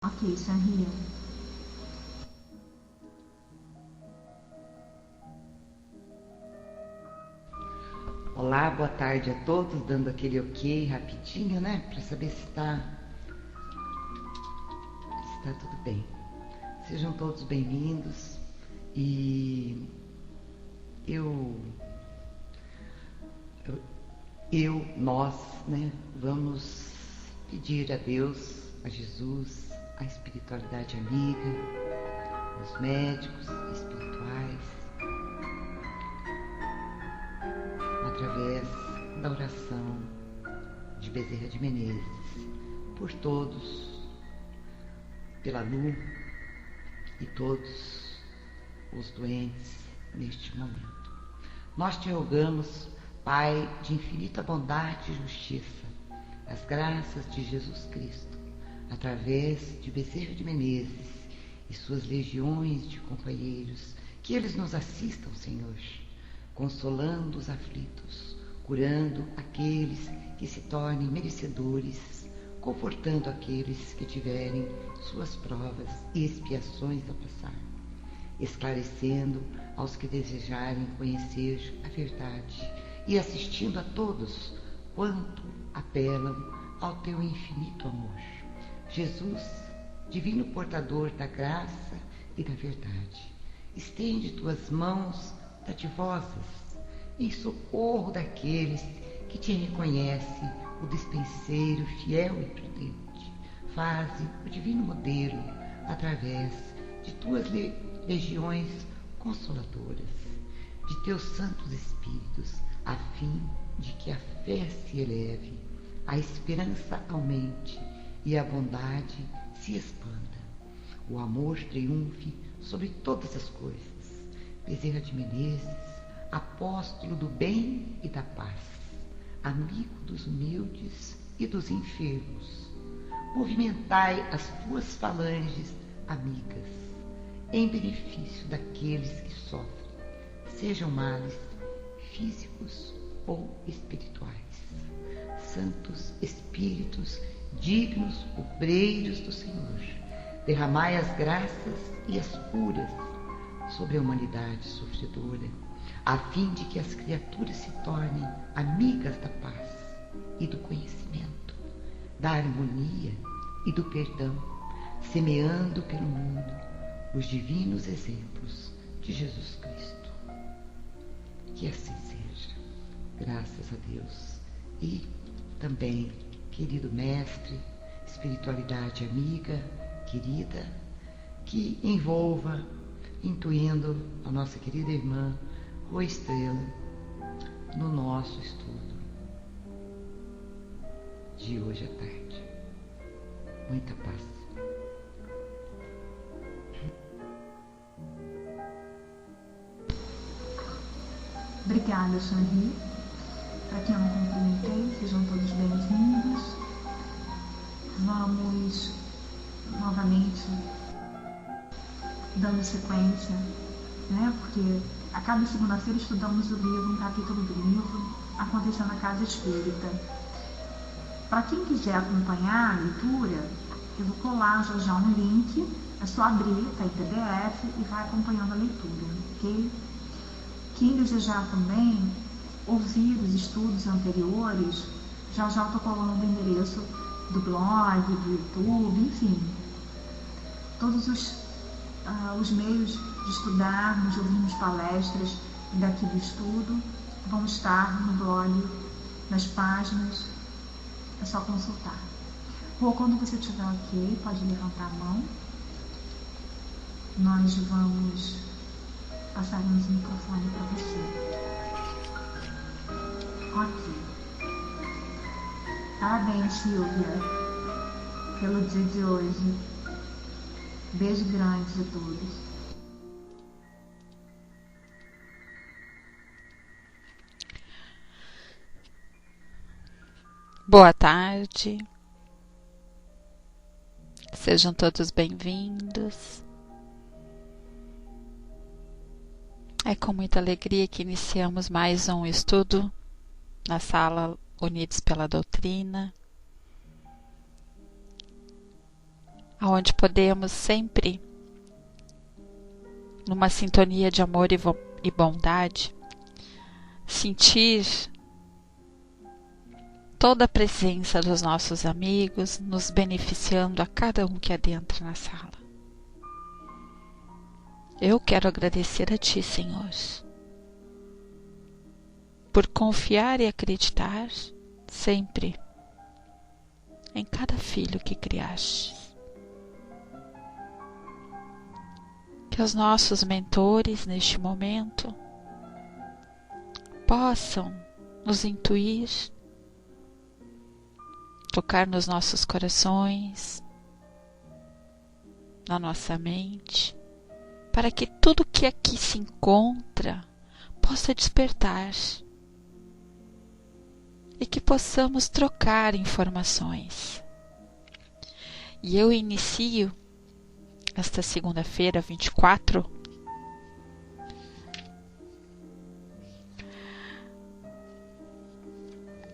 Ok, Sanria. Olá, boa tarde a todos, dando aquele ok rapidinho, né? Para saber se está tudo bem. Sejam todos bem-vindos e nós, né? Vamos pedir a Deus, a Jesus, a espiritualidade amiga, os médicos espirituais, através da oração de Bezerra de Menezes, por todos, pela Lu e todos os doentes neste momento. Nós te rogamos, Pai de infinita bondade e justiça, as graças de Jesus Cristo, através de Bezerra de Menezes e suas legiões de companheiros, que eles nos assistam, Senhor, consolando os aflitos, curando aqueles que se tornem merecedores, confortando aqueles que tiverem suas provas e expiações a passar, esclarecendo aos que desejarem conhecer a verdade e assistindo a todos quanto apelam ao teu infinito amor. Jesus, divino portador da graça e da verdade, estende tuas mãos dativosas em socorro daqueles que te reconhecem o despenseiro fiel e prudente. Faze o divino modelo através de tuas legiões consoladoras, de teus santos espíritos, a fim de que a fé se eleve, a esperança aumente e a bondade se expanda. O amor triunfe sobre todas as coisas. Bezerra de Menezes, apóstolo do bem e da paz, amigo dos humildes e dos enfermos, movimentai as tuas falanges amigas em benefício daqueles que sofrem, sejam males físicos ou espirituais. Santos Espíritos, dignos obreiros do Senhor, derramai as graças e as curas sobre a humanidade sofredora, a fim de que as criaturas se tornem amigas da paz e do conhecimento, da harmonia e do perdão, semeando pelo mundo os divinos exemplos de Jesus Cristo. Que assim seja, graças a Deus. E também, querido mestre, espiritualidade amiga, querida, que envolva, intuindo a nossa querida irmã Rua Estrela no nosso estudo de hoje à tarde. Muita paz. Obrigada, Sanri. Para quem eu não cumprimentei, sejam todos bem-vindos. Vamos novamente dando sequência, né? Porque a cada segunda-feira estudamos o livro, um capítulo do livro, acontecendo na Casa Espírita. Para quem quiser acompanhar a leitura, eu vou colar já um link, é só abrir, está em PDF e vai acompanhando a leitura, ok? Quem desejar também ouvir os estudos anteriores, já estou colando o endereço do blog, do YouTube, enfim, todos os meios de estudarmos, de ouvirmos palestras daqui do estudo vão estar no blog, nas páginas, é só consultar. Ou quando você estiver ok, pode levantar a mão. Nós vamos passarmos o microfone para você. Ok. Parabéns, Silvia, pelo dia de hoje. Beijo grande a todos. Boa tarde. Sejam todos bem-vindos. É com muita alegria que iniciamos mais um estudo na sala Unidos pela Doutrina. onde podemos sempre, numa sintonia de amor e bondade, sentir toda a presença dos nossos amigos, nos beneficiando a cada um que adentra na sala. Eu quero agradecer a Ti, Senhor, por confiar e acreditar sempre em cada filho que criaste. Que os nossos mentores neste momento possam nos intuir, tocar nos nossos corações, na nossa mente, para que tudo que aqui se encontra possa despertar e que possamos trocar informações. E eu inicio esta segunda-feira, 24,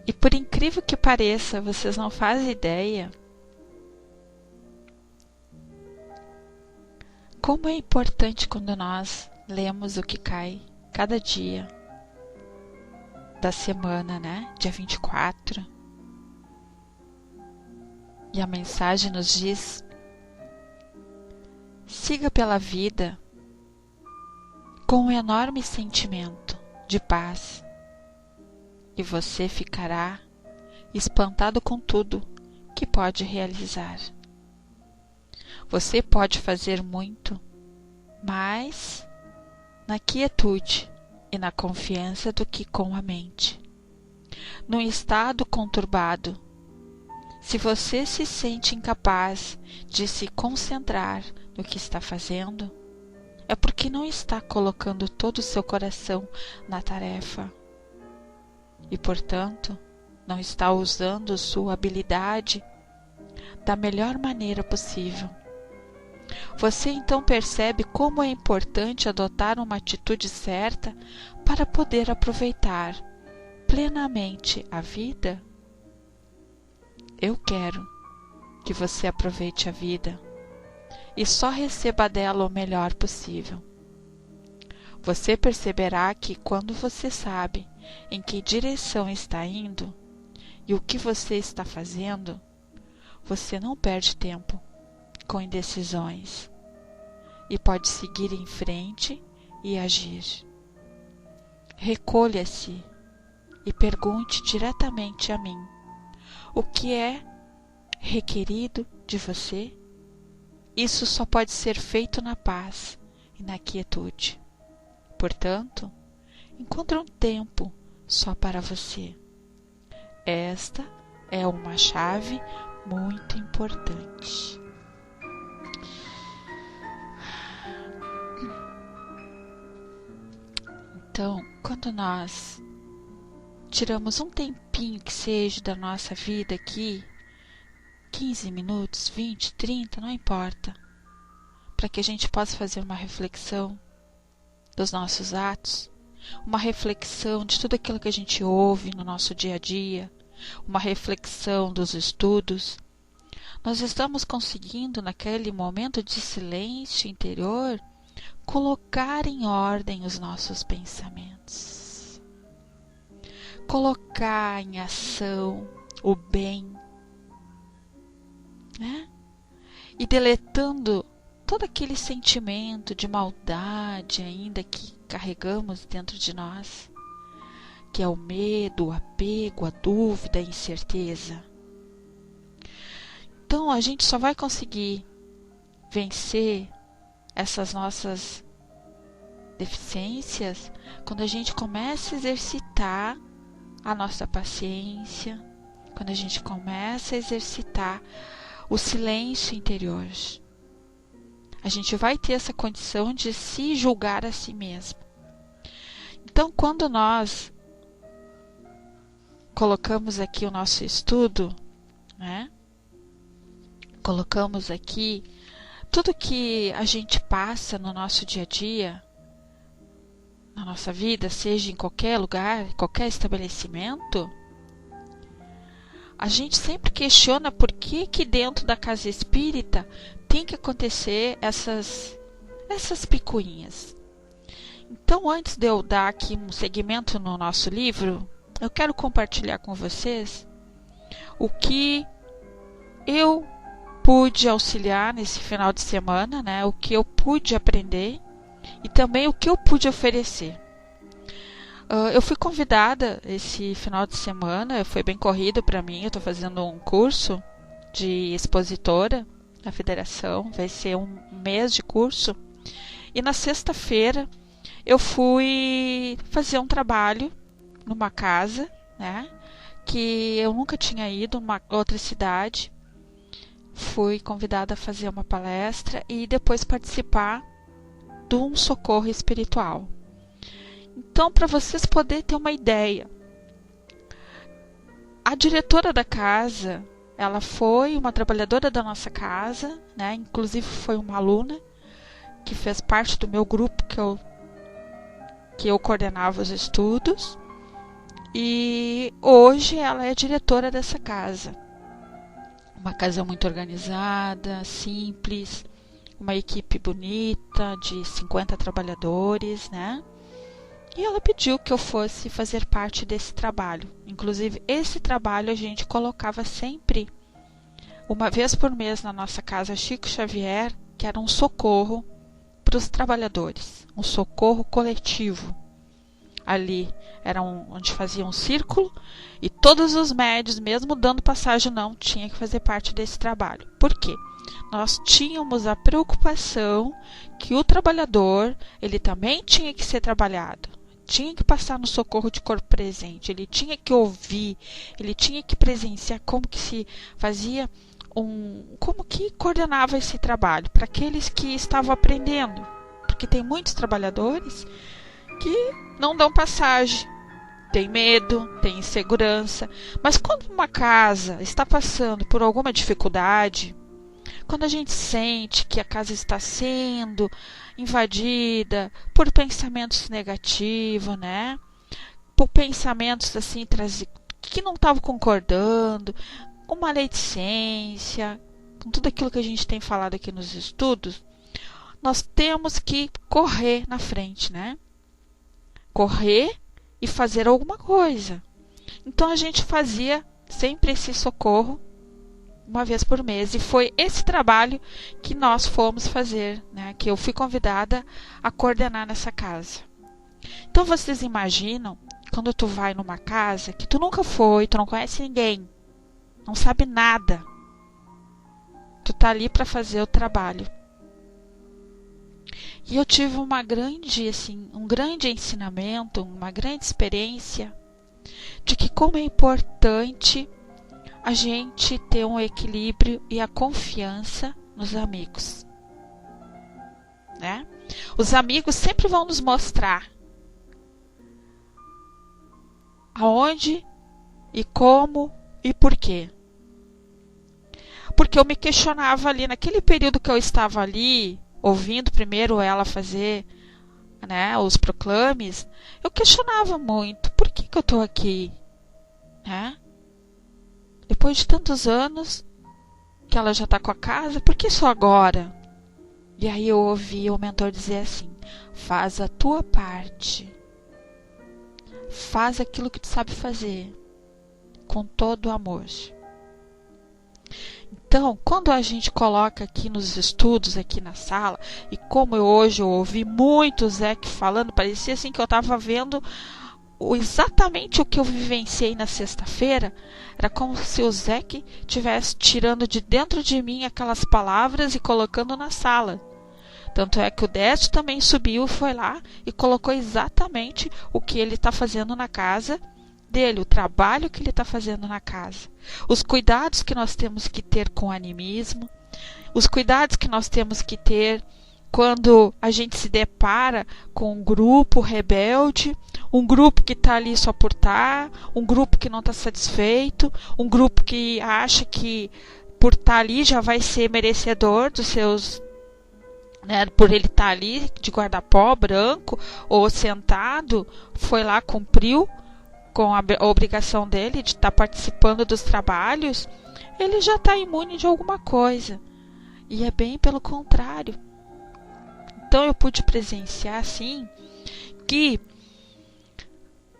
e por incrível que pareça, vocês não fazem ideia como é importante quando nós lemos o que cai cada dia da semana, né? Dia 24. E a mensagem nos diz: siga pela vida com um enorme sentimento de paz, e você ficará espantado com tudo que pode realizar. Você pode fazer muito, mas na quietude e na confiança do que com a mente. Num estado conturbado, se você se sente incapaz de se concentrar no que está fazendo, é porque não está colocando todo o seu coração na tarefa e, portanto, não está usando sua habilidade da melhor maneira possível. Você então percebe como é importante adotar uma atitude certa para poder aproveitar plenamente a vida? Eu quero que você aproveite a vida e só receba dela o melhor possível. Você perceberá que quando você sabe em que direção está indo e o que você está fazendo, você não perde tempo com indecisões e pode seguir em frente e agir. Recolha-se e pergunte diretamente a mim o que é requerido de você. Isso só pode ser feito na paz e na quietude. Portanto, encontre um tempo só para você. Esta é uma chave muito importante. Então, quando nós tiramos um tempinho que seja da nossa vida aqui, 15 minutos, 20, 30, não importa, para que a gente possa fazer uma reflexão dos nossos atos, uma reflexão de tudo aquilo que a gente ouve no nosso dia a dia, uma reflexão dos estudos, nós estamos conseguindo, naquele momento de silêncio interior, colocar em ordem os nossos pensamentos, colocar em ação o bem, né? E deletando todo aquele sentimento de maldade ainda que carregamos dentro de nós, que é o medo, o apego, a dúvida, a incerteza. Então a gente só vai conseguir vencer essas nossas deficiências quando a gente começa a exercitar a nossa paciência, quando a gente começa a exercitar o silêncio interior. A gente vai ter essa condição de se julgar a si mesmo. Então, quando nós colocamos aqui o nosso estudo, né? Colocamos aqui tudo que a gente passa no nosso dia a dia, na nossa vida, seja em qualquer lugar, qualquer estabelecimento, a gente sempre questiona por que dentro da casa espírita tem que acontecer essas picuinhas. Então, antes de eu dar aqui um segmento no nosso livro, eu quero compartilhar com vocês o que eu pude auxiliar nesse final de semana, né? O que eu pude aprender e também o que eu pude oferecer. Eu fui convidada esse final de semana, foi bem corrido para mim, eu estou fazendo um curso de expositora na federação, vai ser um mês de curso. E na sexta-feira eu fui fazer um trabalho numa casa, né, que eu nunca tinha ido, numa outra cidade. Fui convidada a fazer uma palestra e depois participar de um socorro espiritual. Então, para vocês poderem ter uma ideia, a diretora da casa, ela foi uma trabalhadora da nossa casa, né? Inclusive foi uma aluna que fez parte do meu grupo que eu coordenava os estudos. E hoje ela é diretora dessa casa. Uma casa muito organizada, simples, uma equipe bonita de 50 trabalhadores, né? E ela pediu que eu fosse fazer parte desse trabalho. Inclusive, esse trabalho a gente colocava sempre, uma vez por mês, na nossa casa Chico Xavier, que era um socorro para os trabalhadores, um socorro coletivo. Ali era onde fazia um círculo e todos os médios, mesmo dando passagem, não tinha que fazer parte desse trabalho. Por quê? Nós tínhamos a preocupação que o trabalhador, ele também tinha que ser trabalhado, tinha que passar no socorro de corpo presente, ele tinha que ouvir, ele tinha que presenciar como que se fazia como que coordenava esse trabalho para aqueles que estavam aprendendo, porque tem muitos trabalhadores que não dão passagem, tem medo, tem insegurança, mas quando uma casa está passando por alguma dificuldade, quando a gente sente que a casa está sendo invadida por pensamentos negativos, né? Por pensamentos assim que não estavam concordando, com maledicência, com tudo aquilo que a gente tem falado aqui nos estudos, nós temos que correr na frente, né? Correr e fazer alguma coisa. Então a gente fazia sempre esse socorro uma vez por mês, e foi esse trabalho que nós fomos fazer, né, que eu fui convidada a coordenar nessa casa. Então vocês imaginam, quando tu vai numa casa que tu nunca foi, tu não conhece ninguém, não sabe nada, tu tá ali para fazer o trabalho. E eu tive um grande ensinamento, uma grande experiência de que como é importante a gente ter um equilíbrio e a confiança nos amigos, né? Os amigos sempre vão nos mostrar aonde e como e por quê. Porque eu me questionava ali, naquele período que eu estava ali, ouvindo primeiro ela fazer, né, os proclames, eu questionava muito, por que eu estou aqui, né? Depois de tantos anos que ela já está com a casa, por que só agora? E aí eu ouvi o mentor dizer assim: faz a tua parte, faz aquilo que tu sabe fazer, com todo o amor. Então, quando a gente coloca aqui nos estudos, aqui na sala, e como hoje eu ouvi muito o Zé falando, parecia assim que eu estava vendo exatamente o que eu vivenciei na sexta-feira, era como se o Zé estivesse tirando de dentro de mim aquelas palavras e colocando na sala. Tanto é que o Décio também subiu e foi lá e colocou exatamente o que ele está fazendo na casa dele, o trabalho que ele está fazendo na casa, os cuidados que nós temos que ter com o animismo, os cuidados que nós temos que ter quando a gente se depara com um grupo rebelde, um grupo que está ali só por estar, um grupo que não está satisfeito, um grupo que acha que por estar ali já vai ser merecedor dos seus, né, por ele estar ali de guarda-pó branco ou sentado, foi lá, cumpriu com a obrigação dele de estar participando dos trabalhos, ele já está imune de alguma coisa. E é bem pelo contrário. Então eu pude presenciar assim que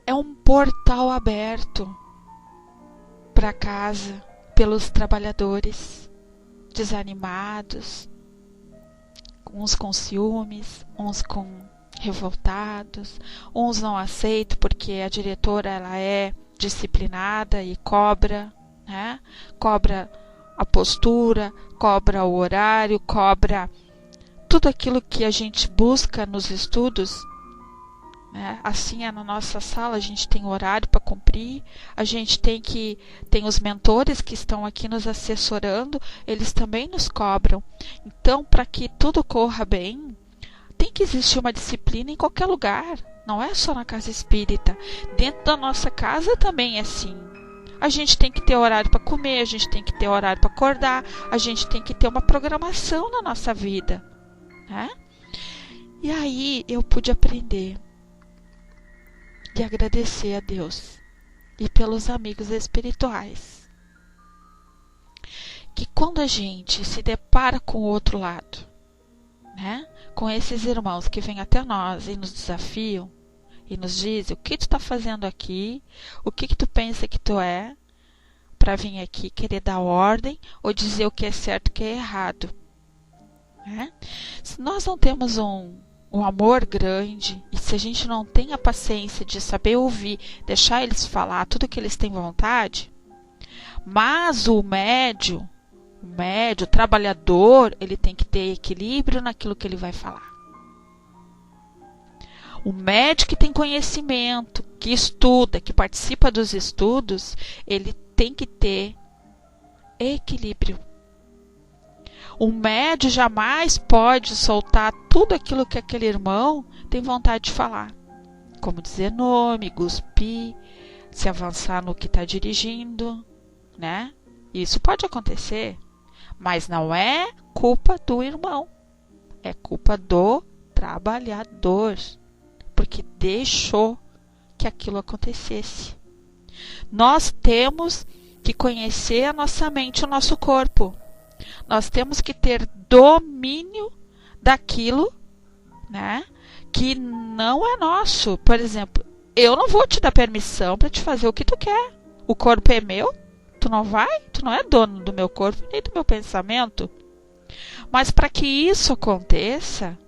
é um portal aberto para casa pelos trabalhadores desanimados, uns com ciúmes, uns com revoltados, uns não aceitam porque a diretora ela é disciplinada e cobra, né? Cobra a postura, cobra o horário, cobra tudo aquilo que a gente busca nos estudos, né? Assim é na nossa sala, a gente tem horário para cumprir, a gente tem os mentores que estão aqui nos assessorando, eles também nos cobram. Então, para que tudo corra bem, tem que existir uma disciplina em qualquer lugar, não é só na casa espírita. Dentro da nossa casa também é assim. A gente tem que ter horário para comer, a gente tem que ter horário para acordar, a gente tem que ter uma programação na nossa vida, né? E aí eu pude aprender e agradecer a Deus e pelos amigos espirituais, que quando a gente se depara com o outro lado, né, com esses irmãos que vêm até nós e nos desafiam e nos dizem: o que tu está fazendo aqui, o que tu pensa que tu é para vir aqui querer dar ordem ou dizer o que é certo e o que é errado, né? Se nós não temos um amor grande, e se a gente não tem a paciência de saber ouvir, deixar eles falar tudo que eles têm vontade, mas o médio, o trabalhador, ele tem que ter equilíbrio naquilo que ele vai falar. O médio que tem conhecimento, que estuda, que participa dos estudos, ele tem que ter equilíbrio. O médio jamais pode soltar tudo aquilo que aquele irmão tem vontade de falar, como dizer nome, cuspir, se avançar no que está dirigindo, né? Isso pode acontecer, mas não é culpa do irmão, é culpa do trabalhador, porque deixou que aquilo acontecesse. Nós temos que conhecer a nossa mente, o nosso corpo. Nós temos que ter domínio daquilo, né, que não é nosso. Por exemplo, eu não vou te dar permissão para te fazer o que tu quer. O corpo é meu, tu não é dono do meu corpo nem do meu pensamento. Mas para que isso aconteça,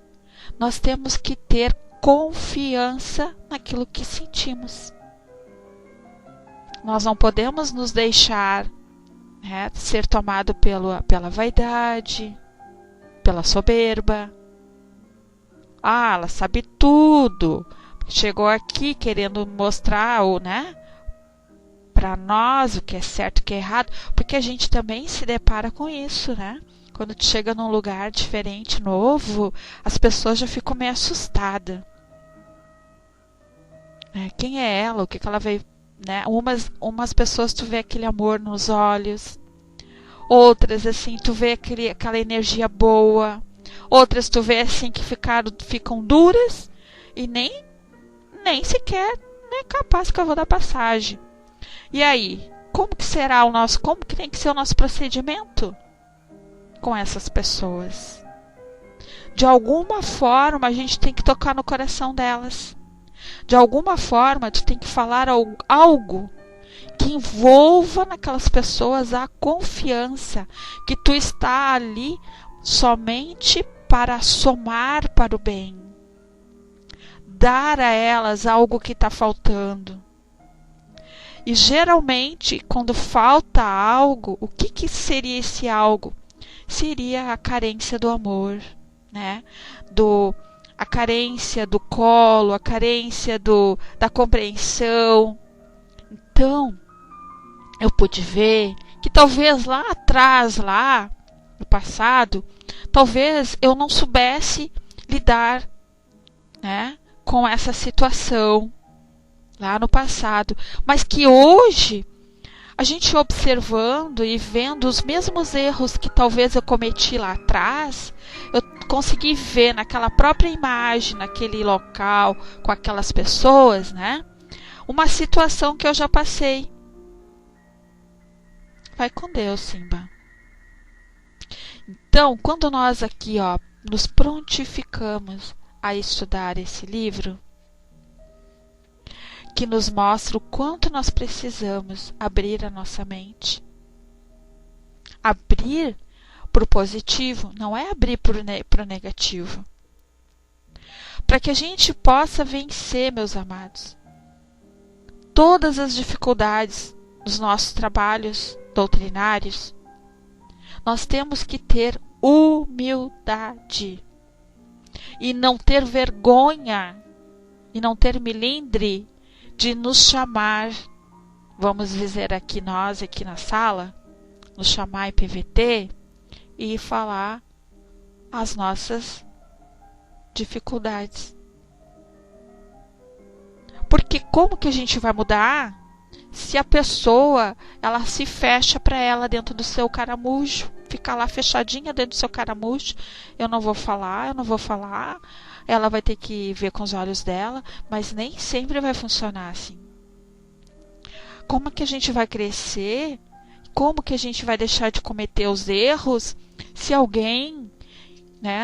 nós temos que ter confiança naquilo que sentimos. Nós não podemos nos deixar, né, ser tomado pela vaidade, pela soberba. Ah, ela sabe tudo. Chegou aqui querendo mostrar, né, para nós o que é certo e o que é errado, porque a gente também se depara com isso, né? Quando tu chega num lugar diferente, novo, as pessoas já ficam meio assustadas. Quem é ela? O que ela veio, né? Umas pessoas tu vê aquele amor nos olhos, outras assim tu vê aquela energia boa, outras tu vê assim que ficam duras e nem sequer é capaz que eu vou dar passagem. E aí, como que tem que ser o nosso procedimento com essas pessoas? De alguma forma a gente tem que tocar no coração delas. De alguma forma tu tem que falar algo que envolva naquelas pessoas a confiança que tu está ali somente para somar para o bem. Dar a elas algo que está faltando. E geralmente, quando falta algo, o que seria esse algo? Seria a carência do amor, né? A carência do colo, a carência da compreensão. Então, eu pude ver que talvez lá atrás, lá no passado, talvez eu não soubesse lidar, né, com essa situação lá no passado, mas que hoje, a gente observando e vendo os mesmos erros que talvez eu cometi lá atrás, eu consegui ver naquela própria imagem, naquele local, com aquelas pessoas, né, uma situação que eu já passei. Vai com Deus, Simba. Então, quando nós aqui, nos prontificamos a estudar esse livro, que nos mostra o quanto nós precisamos abrir a nossa mente. Abrir para o positivo, não é abrir para o negativo. Para que a gente possa vencer, meus amados, todas as dificuldades dos nossos trabalhos doutrinários, nós temos que ter humildade e não ter vergonha e não ter melindre de nos chamar, vamos dizer aqui nós, aqui na sala, nos chamar em PVT e falar as nossas dificuldades. Porque como que a gente vai mudar se a pessoa, ela se fecha para ela dentro do seu caramujo, fica lá fechadinha dentro do seu caramujo, eu não vou falar, ela vai ter que ver com os olhos dela, mas nem sempre vai funcionar assim. Como que a gente vai crescer? Como que a gente vai deixar de cometer os erros se alguém,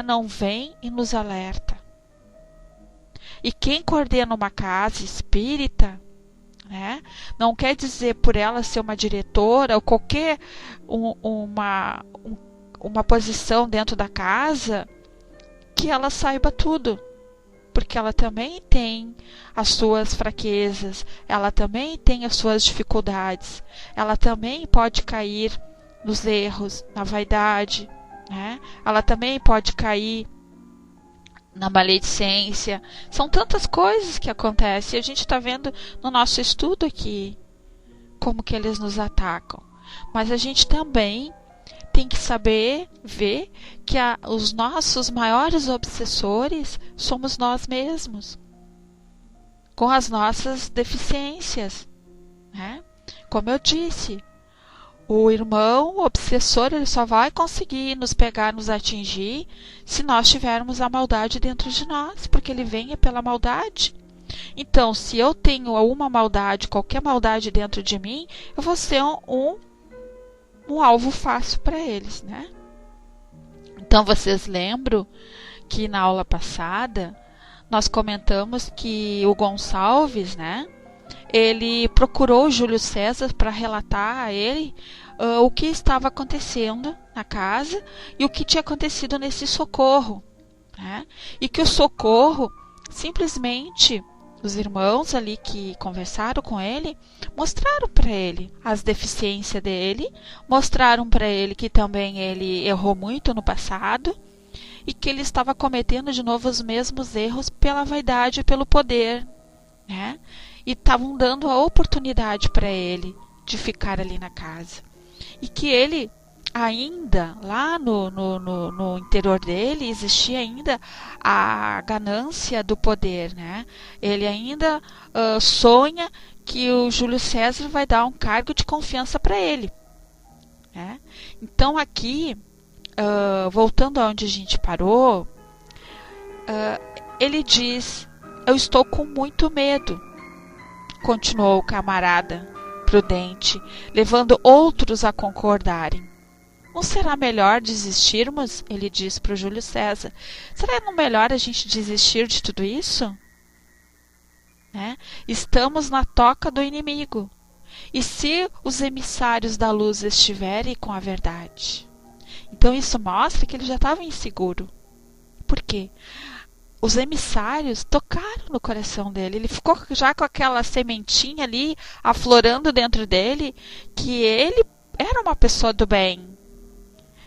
não vem e nos alerta? E quem coordena uma casa espírita, não quer dizer por ela ser uma diretora ou qualquer uma posição dentro da casa que ela saiba tudo, porque ela também tem as suas fraquezas, ela também tem as suas dificuldades, ela também pode cair nos erros, na vaidade, ela também pode cair na maledicência. São tantas coisas que acontecem, e a gente está vendo no nosso estudo aqui como que eles nos atacam, mas a gente também tem que saber ver que os nossos maiores obsessores somos nós mesmos, com as nossas deficiências, Como eu disse, o irmão obsessor, ele só vai conseguir nos pegar, nos atingir, se nós tivermos a maldade dentro de nós, porque ele vem pela maldade. Então, se eu tenho alguma maldade, qualquer maldade dentro de mim, eu vou ser um alvo fácil para eles, Então, vocês lembram que na aula passada nós comentamos que o Gonçalves, ele procurou o Júlio César para relatar a ele o que estava acontecendo na casa e o que tinha acontecido nesse socorro, E que o socorro, simplesmente, os irmãos ali que conversaram com ele, mostraram para ele as deficiências dele, mostraram para ele que também ele errou muito no passado e que ele estava cometendo de novo os mesmos erros pela vaidade e pelo poder, E estavam dando a oportunidade para ele de ficar ali na casa. E que ele ainda, lá no interior dele, existia ainda a ganância do poder, Ele ainda sonha que o Júlio César vai dar um cargo de confiança para ele, Então aqui, voltando aonde a gente parou, ele diz: eu estou com muito medo, continuou o camarada prudente, levando outros a concordarem. Não será melhor desistirmos? Ele disse para o Júlio César. Será não melhor a gente desistir de tudo isso? Estamos na toca do inimigo. E se os emissários da luz estiverem com a verdade? Então isso mostra que ele já estava inseguro. Por quê? Os emissários tocaram no coração dele. Ele ficou já com aquela sementinha ali aflorando dentro dele, que ele era uma pessoa do bem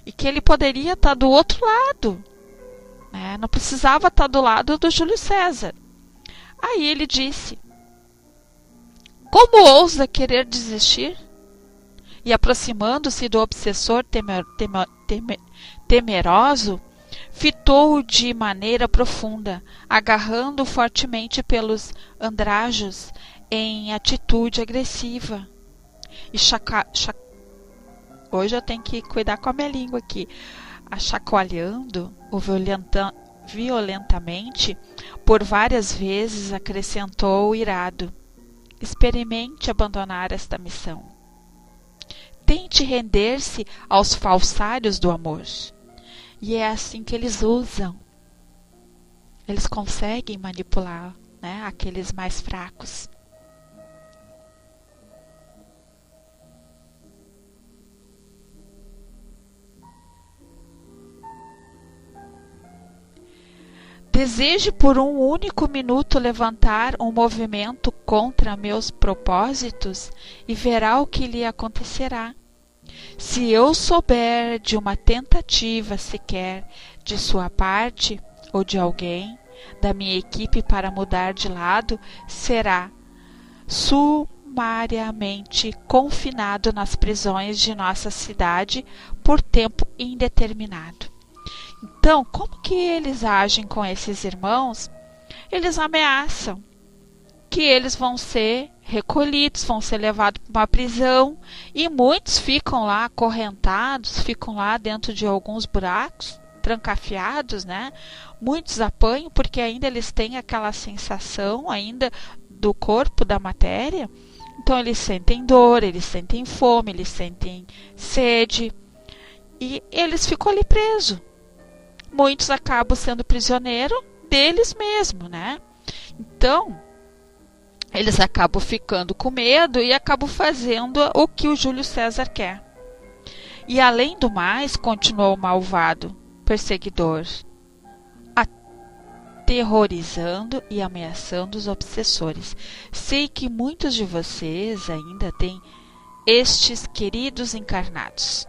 e que ele poderia estar do outro lado, Não precisava estar do lado do Júlio César. Aí ele disse: como ousa querer desistir? E aproximando-se do obsessor temeroso, fitou-o de maneira profunda, agarrando-o fortemente pelos andrajos em atitude agressiva. E hoje eu tenho que cuidar com a minha língua aqui. Achacoalhando-o violentamente, por várias vezes acrescentou o irado: experimente abandonar esta missão. Tente render-se aos falsários do amor. E é assim que eles usam. Eles conseguem manipular, né, aqueles mais fracos. Deseje por um único minuto levantar um movimento contra meus propósitos e verá o que lhe acontecerá. Se eu souber de uma tentativa sequer de sua parte ou de alguém da minha equipe para mudar de lado, será sumariamente confinado nas prisões de nossa cidade por tempo indeterminado. Então, como que eles agem com esses irmãos? Eles ameaçam que eles vão ser recolhidos, vão ser levados para uma prisão, e muitos ficam lá acorrentados, ficam lá dentro de alguns buracos, trancafiados, né? Muitos apanham porque ainda eles têm aquela sensação ainda do corpo, da matéria. Então eles sentem dor, eles sentem fome, eles sentem sede, e eles ficam ali presos. Muitos acabam sendo prisioneiros deles mesmos, né? Então, eles acabam ficando com medo e acabam fazendo o que o Júlio César quer. E além do mais, continuou o malvado perseguidor, aterrorizando e ameaçando os obsessores. Sei que muitos de vocês ainda têm estes queridos encarnados.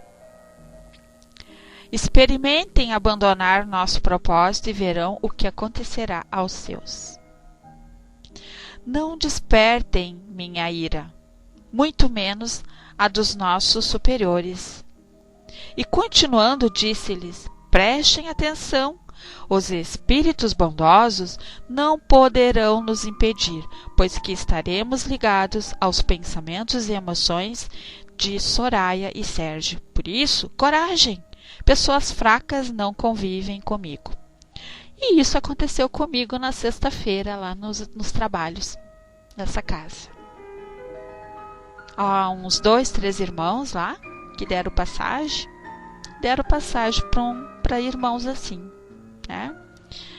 Experimentem abandonar nosso propósito e verão o que acontecerá aos seus. Não despertem minha ira, muito menos a dos nossos superiores. E continuando, disse-lhes: prestem atenção, os espíritos bondosos não poderão nos impedir, pois que estaremos ligados aos pensamentos e emoções de Soraya e Sérgio. Por isso, coragem! Pessoas fracas não convivem comigo. E isso aconteceu comigo na sexta-feira, lá nos trabalhos dessa casa. Há uns 2, 3 irmãos lá que deram passagem para irmãos assim, né?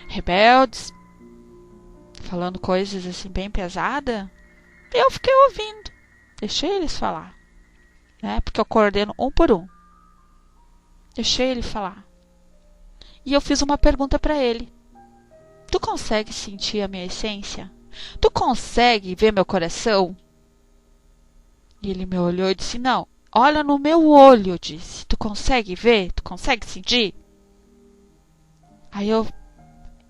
Rebeldes, falando coisas assim bem pesadas. Eu fiquei ouvindo, deixei eles falar, né? Porque eu coordeno um por um. Deixei ele falar. E eu fiz uma pergunta para ele. Tu consegue sentir a minha essência? Tu consegue ver meu coração? E ele me olhou e disse: não, olha no meu olho, eu disse. Tu consegue ver? Tu consegue sentir? Aí eu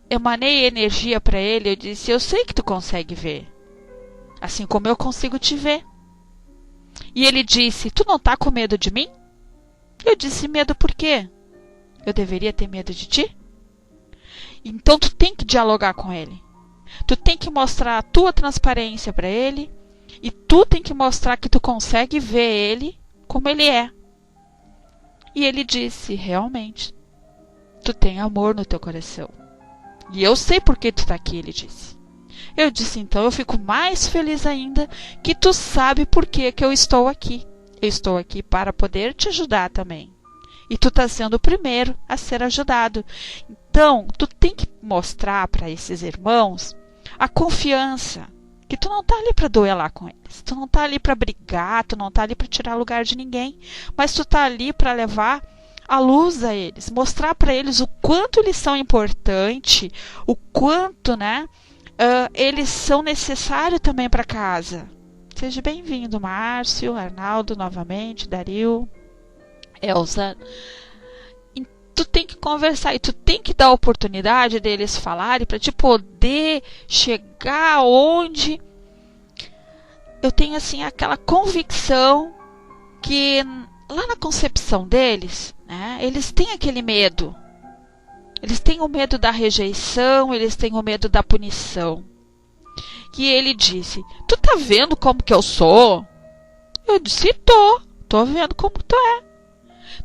emanei energia para ele, eu disse: eu sei que tu consegue ver. Assim como eu consigo te ver. E ele disse: tu não tá com medo de mim? Eu disse: medo por quê? Eu deveria ter medo de ti? Então tu tem que dialogar com ele. Tu tem que mostrar a tua transparência para ele. E tu tem que mostrar que tu consegue ver ele como ele é. E ele disse: realmente, tu tem amor no teu coração. E eu sei por que tu tá aqui, ele disse. Eu disse: então eu fico mais feliz ainda que tu sabe por que eu estou aqui. Eu estou aqui para poder te ajudar também. E tu está sendo o primeiro a ser ajudado. Então, tu tem que mostrar para esses irmãos a confiança. Que tu não está ali para duelar com eles. Tu não está ali para brigar. Tu não está ali para tirar lugar de ninguém. Mas tu está ali para levar a luz a eles. Mostrar para eles o quanto eles são importantes. O quanto, né, eles são necessários também para casa. Seja bem-vindo, Márcio, Arnaldo, novamente, Dario, Elza. E tu tem que conversar e tu tem que dar a oportunidade deles falarem para te poder chegar onde eu tenho assim aquela convicção que lá na concepção deles, né, eles têm aquele medo. Eles têm o medo da rejeição, eles têm o medo da punição. Que ele disse: tu tá vendo como que eu sou? Eu disse: tô vendo como tu é.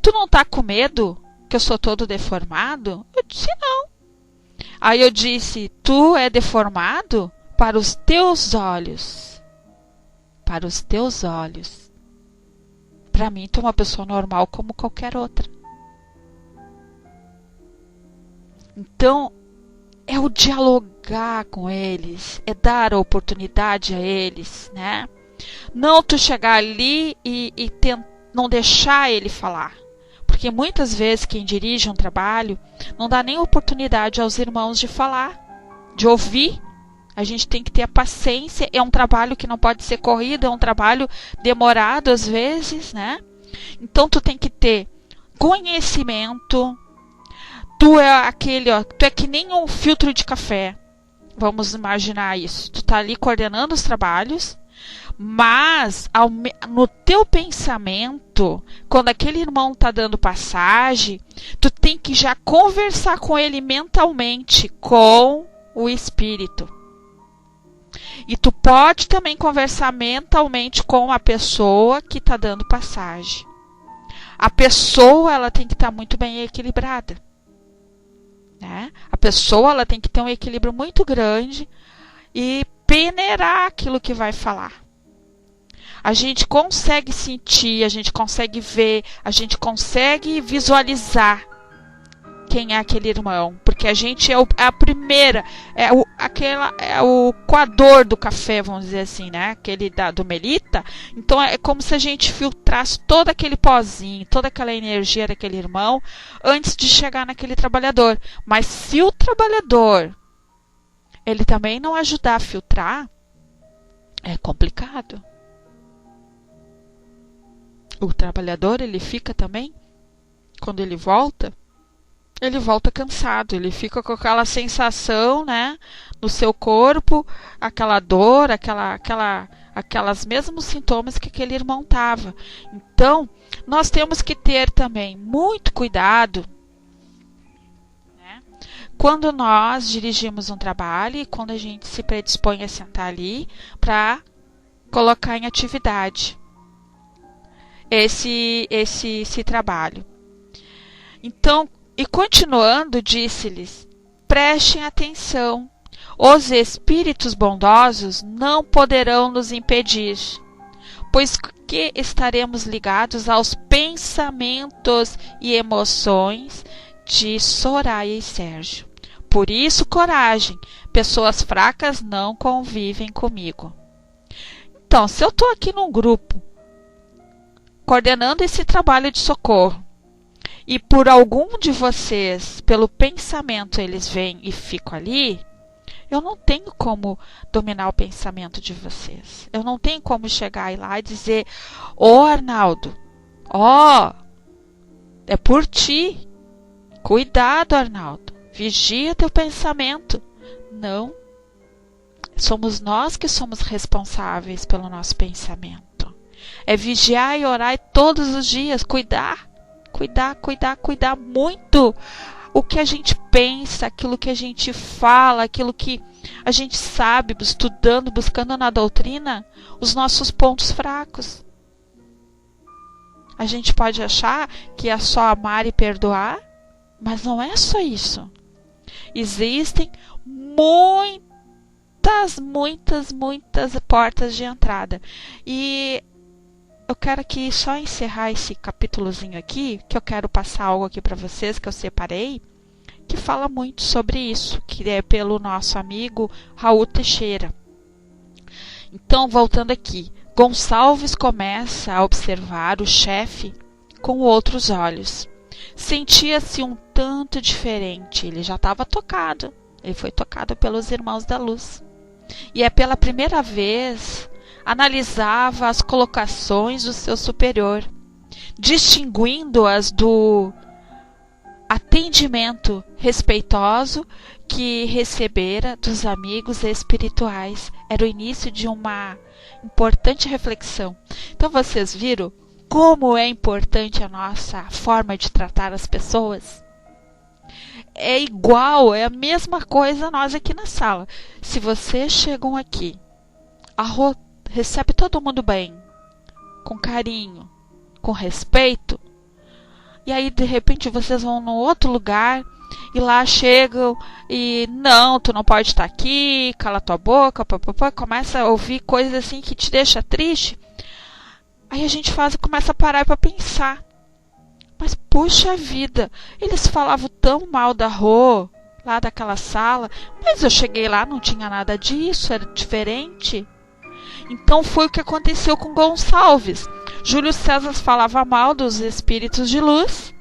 Tu não tá com medo que eu sou todo deformado? Eu disse: não. Aí eu disse: tu é deformado para os teus olhos. para os teus olhos. Para mim, tu é uma pessoa normal como qualquer outra. Então, é o dialogar com eles, é dar a oportunidade a eles, né? Não tu chegar ali e não deixar ele falar. Porque muitas vezes quem dirige um trabalho não dá nem oportunidade aos irmãos de falar, de ouvir. A gente tem que ter a paciência. É um trabalho que não pode ser corrido, é um trabalho demorado às vezes, né? Então tu tem que ter conhecimento. Tu é que nem um filtro de café. Vamos imaginar isso. Tu tá ali coordenando os trabalhos, mas no teu pensamento, quando aquele irmão tá dando passagem, tu tem que já conversar com ele mentalmente, com o espírito. E tu pode também conversar mentalmente com a pessoa que tá dando passagem. A pessoa, ela tem que estar muito bem equilibrada, né? A pessoa, ela tem que ter um equilíbrio muito grande e peneirar aquilo que vai falar. A gente consegue sentir, a gente consegue ver, a gente consegue visualizar quem é aquele irmão, porque a gente é a primeira, é o coador do café, vamos dizer assim, né? Aquele do Melita. Então é como se a gente filtrasse todo aquele pozinho, toda aquela energia daquele irmão antes de chegar naquele trabalhador. Mas se o trabalhador ele também não ajudar a filtrar, é complicado. O trabalhador, ele fica também, quando ele volta cansado, ele fica com aquela sensação, né, no seu corpo, aquela dor, aquelas mesmos sintomas que aquele irmão tava. Então, nós temos que ter também muito cuidado, né, quando nós dirigimos um trabalho e quando a gente se predispõe a sentar ali para colocar em atividade esse trabalho. Então, e continuando, disse-lhes: prestem atenção, os espíritos bondosos não poderão nos impedir, pois que estaremos ligados aos pensamentos e emoções de Soraya e Sérgio. Por isso, coragem, pessoas fracas não convivem comigo. Então, se eu estou aqui num grupo, coordenando esse trabalho de socorro, e por algum de vocês, pelo pensamento, eles vêm e ficam ali, eu não tenho como dominar o pensamento de vocês. Eu não tenho como chegar lá e dizer: ô Arnaldo, é por ti. Cuidado, Arnaldo. Vigia teu pensamento. Não. Somos nós que somos responsáveis pelo nosso pensamento. É vigiar e orar todos os dias, cuidar muito o que a gente pensa, aquilo que a gente fala, aquilo que a gente sabe, estudando, buscando na doutrina, os nossos pontos fracos. A gente pode achar que é só amar e perdoar, mas não é só isso. Existem muitas portas de entrada. E eu quero aqui só encerrar esse capítulozinho aqui, que eu quero passar algo aqui para vocês que eu separei, que fala muito sobre isso, que é pelo nosso amigo Raul Teixeira. Então, voltando aqui, Gonçalves começa a observar o chefe com outros olhos. Sentia-se um tanto diferente, ele já estava tocado, ele foi tocado pelos irmãos da luz. E é pela primeira vez analisava as colocações do seu superior, distinguindo-as do atendimento respeitoso que recebera dos amigos espirituais. Era o início de uma importante reflexão. Então vocês viram como é importante a nossa forma de tratar as pessoas? É igual, é a mesma coisa nós aqui na sala. Se vocês chegam aqui, recebe todo mundo bem, com carinho, com respeito, e aí de repente vocês vão num outro lugar E lá chegam e não, tu não pode estar aqui, cala tua boca, papapá, começa a ouvir coisas assim que te deixa triste. Aí a gente começa a parar para pensar. Mas puxa vida, eles falavam tão mal da Rô, lá daquela sala, mas eu cheguei lá, não tinha nada disso, era diferente. Então foi o que aconteceu com Gonçalves. Júlio César falava mal dos espíritos de luz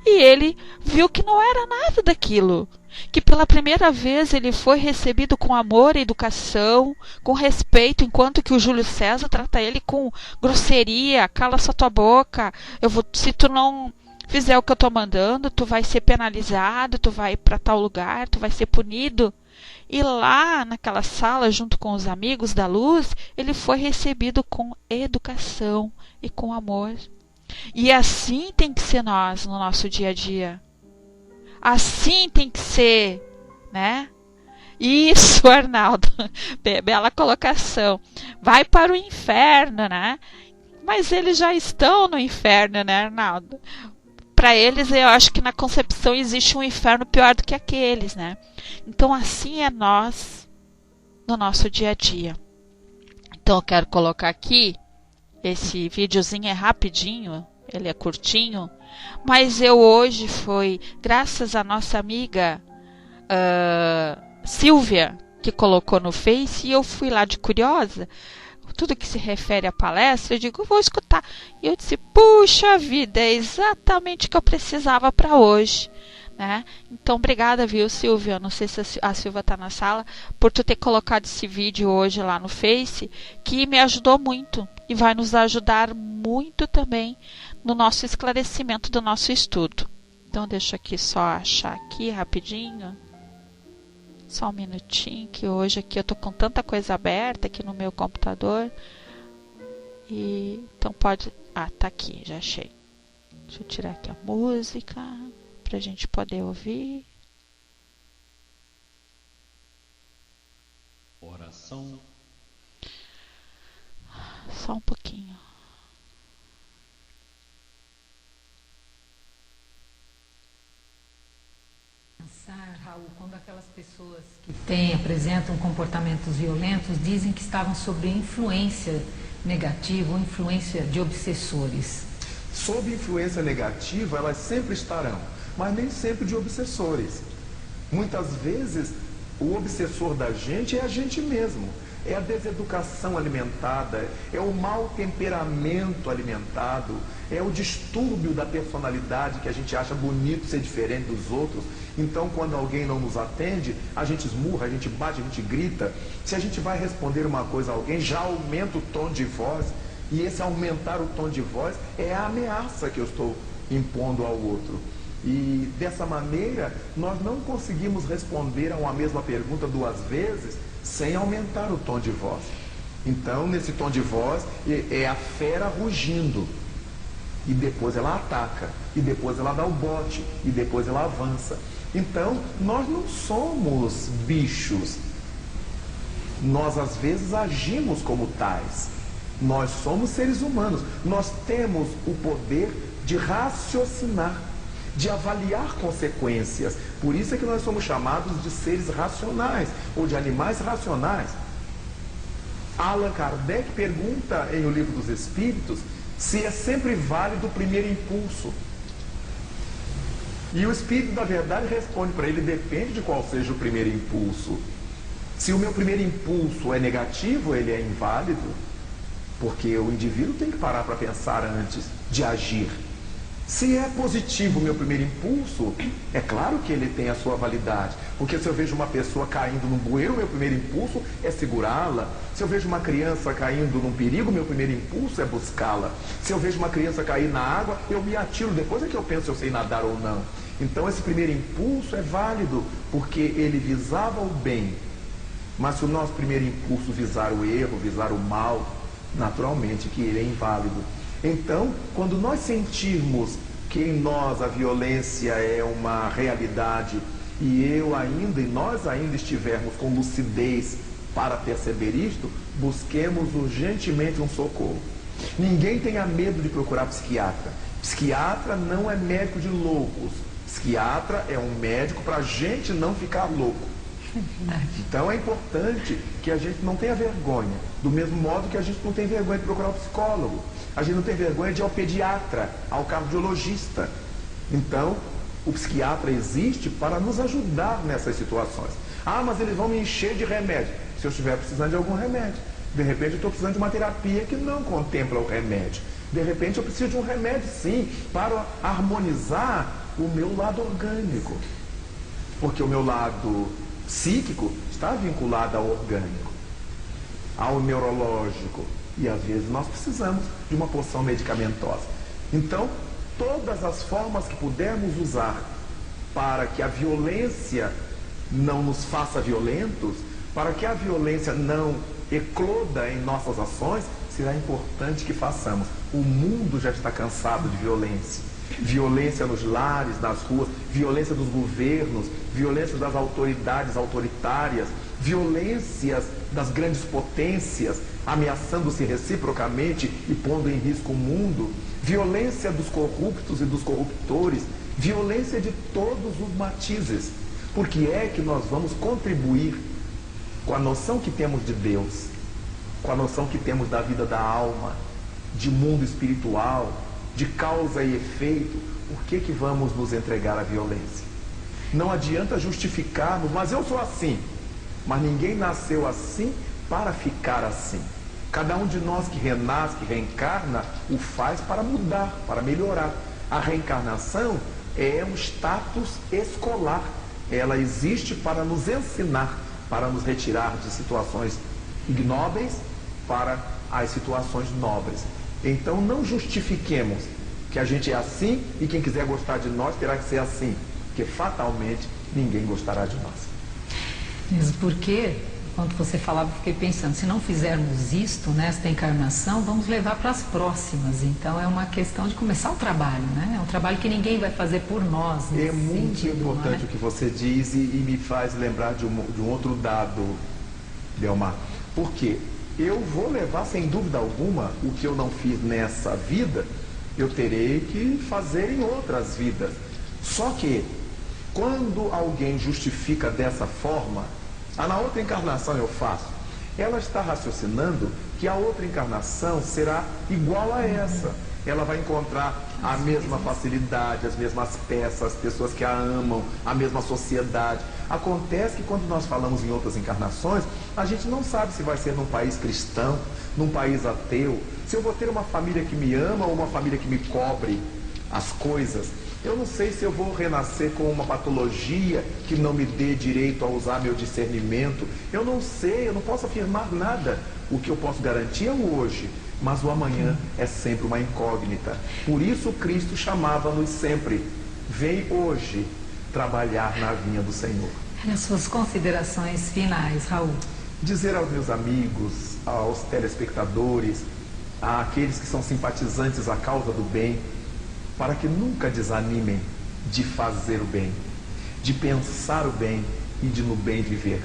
e ele viu que não era nada daquilo. Que pela primeira vez ele foi recebido com amor e educação, com respeito, enquanto que o Júlio César trata ele com grosseria, cala só tua boca, se tu não fizer o que eu estou mandando, tu vai ser penalizado, tu vai para tal lugar, tu vai ser punido. E lá naquela sala, junto com os amigos da luz, ele foi recebido com educação e com amor. E assim tem que ser nós no nosso dia a dia. Assim tem que ser, né? Isso, Arnaldo. Bela colocação. Vai para o inferno, né? Mas eles já estão no inferno, né, Arnaldo? Para eles, eu acho que na concepção existe um inferno pior do que aqueles, né? Então, assim é nós no nosso dia a dia. Então, eu quero colocar aqui, esse videozinho é rapidinho, ele é curtinho, mas eu hoje graças à nossa amiga Silvia, que colocou no Face, e eu fui lá de curiosa, tudo que se refere à palestra, eu digo, vou escutar. E eu disse, puxa vida, é exatamente o que eu precisava para hoje. Né? Então, obrigada, viu, Silvia? Não sei se a Silvia está na sala, por tu ter colocado esse vídeo hoje lá no Face, que me ajudou muito e vai nos ajudar muito também no nosso esclarecimento do nosso estudo. Então, deixa aqui só achar aqui rapidinho. Só um minutinho, que hoje aqui eu tô com tanta coisa aberta aqui no meu computador. E então pode... Ah, tá aqui, já achei. Deixa eu tirar aqui a música pra gente poder ouvir. Oração. Só um pouquinho. Raul, quando aquelas pessoas que apresentam comportamentos violentos dizem que estavam sob influência negativa ou influência de obsessores. Sob influência negativa, elas sempre estarão, mas nem sempre de obsessores. Muitas vezes, o obsessor da gente é a gente mesmo. É a deseducação alimentada, é o mau temperamento alimentado, é o distúrbio da personalidade que a gente acha bonito ser diferente dos outros. Então, quando alguém não nos atende, a gente esmurra, a gente bate, a gente grita. Se a gente vai responder uma coisa a alguém, já aumenta o tom de voz. E esse aumentar o tom de voz é a ameaça que eu estou impondo ao outro. E dessa maneira, nós não conseguimos responder a uma mesma pergunta duas vezes sem aumentar o tom de voz. Então, nesse tom de voz, é a fera rugindo. E depois ela ataca. E depois ela dá o bote. E depois ela avança. Então, nós não somos bichos. Nós, às vezes, agimos como tais. Nós somos seres humanos. Nós temos o poder de raciocinar, de avaliar consequências. Por isso é que nós somos chamados de seres racionais, ou de animais racionais. Allan Kardec pergunta em O Livro dos Espíritos se é sempre válido o primeiro impulso. E o Espírito da Verdade responde para ele, depende de qual seja o primeiro impulso. Se o meu primeiro impulso é negativo, ele é inválido, porque o indivíduo tem que parar para pensar antes de agir. Se é positivo o meu primeiro impulso, é claro que ele tem a sua validade. Porque se eu vejo uma pessoa caindo num bueiro, o meu primeiro impulso é segurá-la. Se eu vejo uma criança caindo num perigo, meu primeiro impulso é buscá-la. Se eu vejo uma criança cair na água, eu me atiro. Depois é que eu penso se eu sei nadar ou não. Então esse primeiro impulso é válido, porque ele visava o bem. Mas se o nosso primeiro impulso visar o erro, visar o mal, naturalmente que ele é inválido. Então, quando nós sentirmos que em nós a violência é uma realidade e nós ainda estivermos com lucidez para perceber isto, busquemos urgentemente um socorro. Ninguém tenha medo de procurar psiquiatra. Psiquiatra não é médico de loucos. Psiquiatra é um médico para a gente não ficar louco. Então é importante que a gente não tenha vergonha, do mesmo modo que a gente não tem vergonha de procurar um psicólogo, a gente não tem vergonha de ir ao pediatra, ao cardiologista. Então, o psiquiatra existe para nos ajudar nessas situações. Ah, mas eles vão me encher de remédio. Se eu estiver precisando de algum remédio, de repente eu estou precisando de uma terapia que não contempla o remédio. De repente eu preciso de um remédio, sim, para harmonizar o meu lado orgânico. Porque o meu lado psíquico está vinculado ao orgânico, ao neurológico. E às vezes nós precisamos de uma porção medicamentosa. Então, todas as formas que pudermos usar para que a violência não nos faça violentos, para que a violência não ecloda em nossas ações, será importante que façamos. O mundo já está cansado de violência. Violência nos lares, nas ruas, violência dos governos, violência das autoridades autoritárias, violências das grandes potências, ameaçando-se reciprocamente e pondo em risco o mundo, violência dos corruptos e dos corruptores, violência de todos os matizes. Porque é que nós vamos contribuir com a noção que temos de Deus, com a noção que temos da vida da alma, de mundo espiritual, de causa e efeito. Por que vamos nos entregar à violência? Não adianta justificarmos, mas eu sou assim. Mas ninguém nasceu assim para ficar assim. Cada um de nós que renasce, que reencarna, o faz para mudar, para melhorar. A reencarnação é um status escolar. Ela existe para nos ensinar, para nos retirar de situações ignóbeis para as situações nobres. Então não justifiquemos que a gente é assim e quem quiser gostar de nós terá que ser assim, porque fatalmente ninguém gostará de nós. Mesmo porque, quando você falava, eu fiquei pensando, se não fizermos isto nesta encarnação, vamos levar para as próximas. Então é uma questão de começar o trabalho, né? É um trabalho que ninguém vai fazer por nós. É muito sentido, importante o que você diz e me faz lembrar de um outro dado, Delmar. Por quê? Eu vou levar, sem dúvida alguma, o que eu não fiz nessa vida, eu terei que fazer em outras vidas. Só que, quando alguém justifica dessa forma, na outra encarnação eu faço, ela está raciocinando que a outra encarnação será igual a essa. Ela vai encontrar a mesma facilidade, as mesmas peças, as pessoas que a amam, a mesma sociedade. Acontece que quando nós falamos em outras encarnações, a gente não sabe se vai ser num país cristão, num país ateu, se eu vou ter uma família que me ama ou uma família que me cobre as coisas. Eu não sei se eu vou renascer com uma patologia que não me dê direito a usar meu discernimento. Eu não sei, eu não posso afirmar nada. O que eu posso garantir é o hoje, mas o amanhã é sempre uma incógnita. Por isso Cristo chamava-nos sempre: vem hoje trabalhar na vinha do Senhor. As suas considerações finais, Raul. Dizer aos meus amigos, aos telespectadores, àqueles que são simpatizantes à causa do bem, para que nunca desanimem de fazer o bem, de pensar o bem e de no bem viver.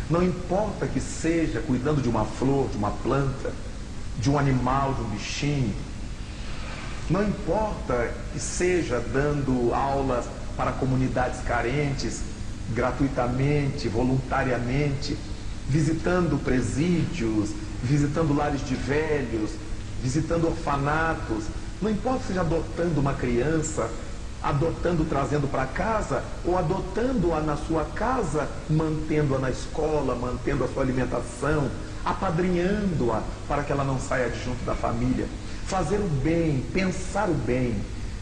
Não importa que seja cuidando de uma flor, de uma planta, de um animal, de um bichinho. Não importa que seja dando aulas para comunidades carentes, gratuitamente, voluntariamente, visitando presídios, visitando lares de velhos, visitando orfanatos. Não importa se seja adotando uma criança, adotando, trazendo para casa, ou adotando-a na sua casa, mantendo-a na escola, mantendo a sua alimentação, apadrinhando-a para que ela não saia de junto da família. Fazer o bem, pensar o bem.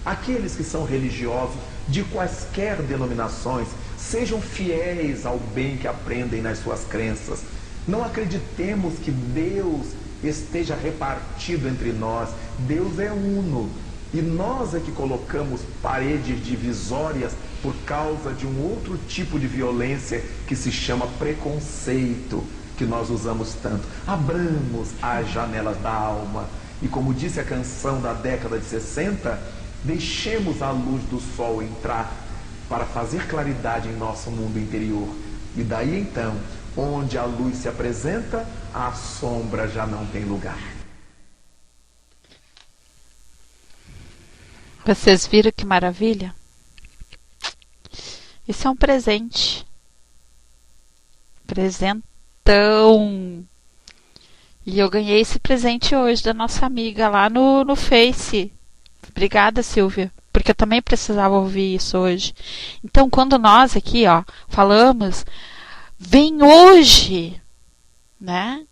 Aqueles que são religiosos, de quaisquer denominações, sejam fiéis ao bem que aprendem nas suas crenças. Não acreditemos que Deus esteja repartido entre nós. Deus é uno. E nós é que colocamos paredes divisórias por causa de um outro tipo de violência que se chama preconceito, que nós usamos tanto. Abramos as janelas da alma. E como disse a canção da década de 60, deixemos a luz do sol entrar para fazer claridade em nosso mundo interior. E daí então, onde a luz se apresenta, a sombra já não tem lugar. Vocês viram que maravilha? Esse é um presente. Presentão. E eu ganhei esse presente hoje da nossa amiga lá no Face. Obrigada, Silvia, porque eu também precisava ouvir isso hoje. Então, quando nós aqui, ó, falamos, vem hoje, né?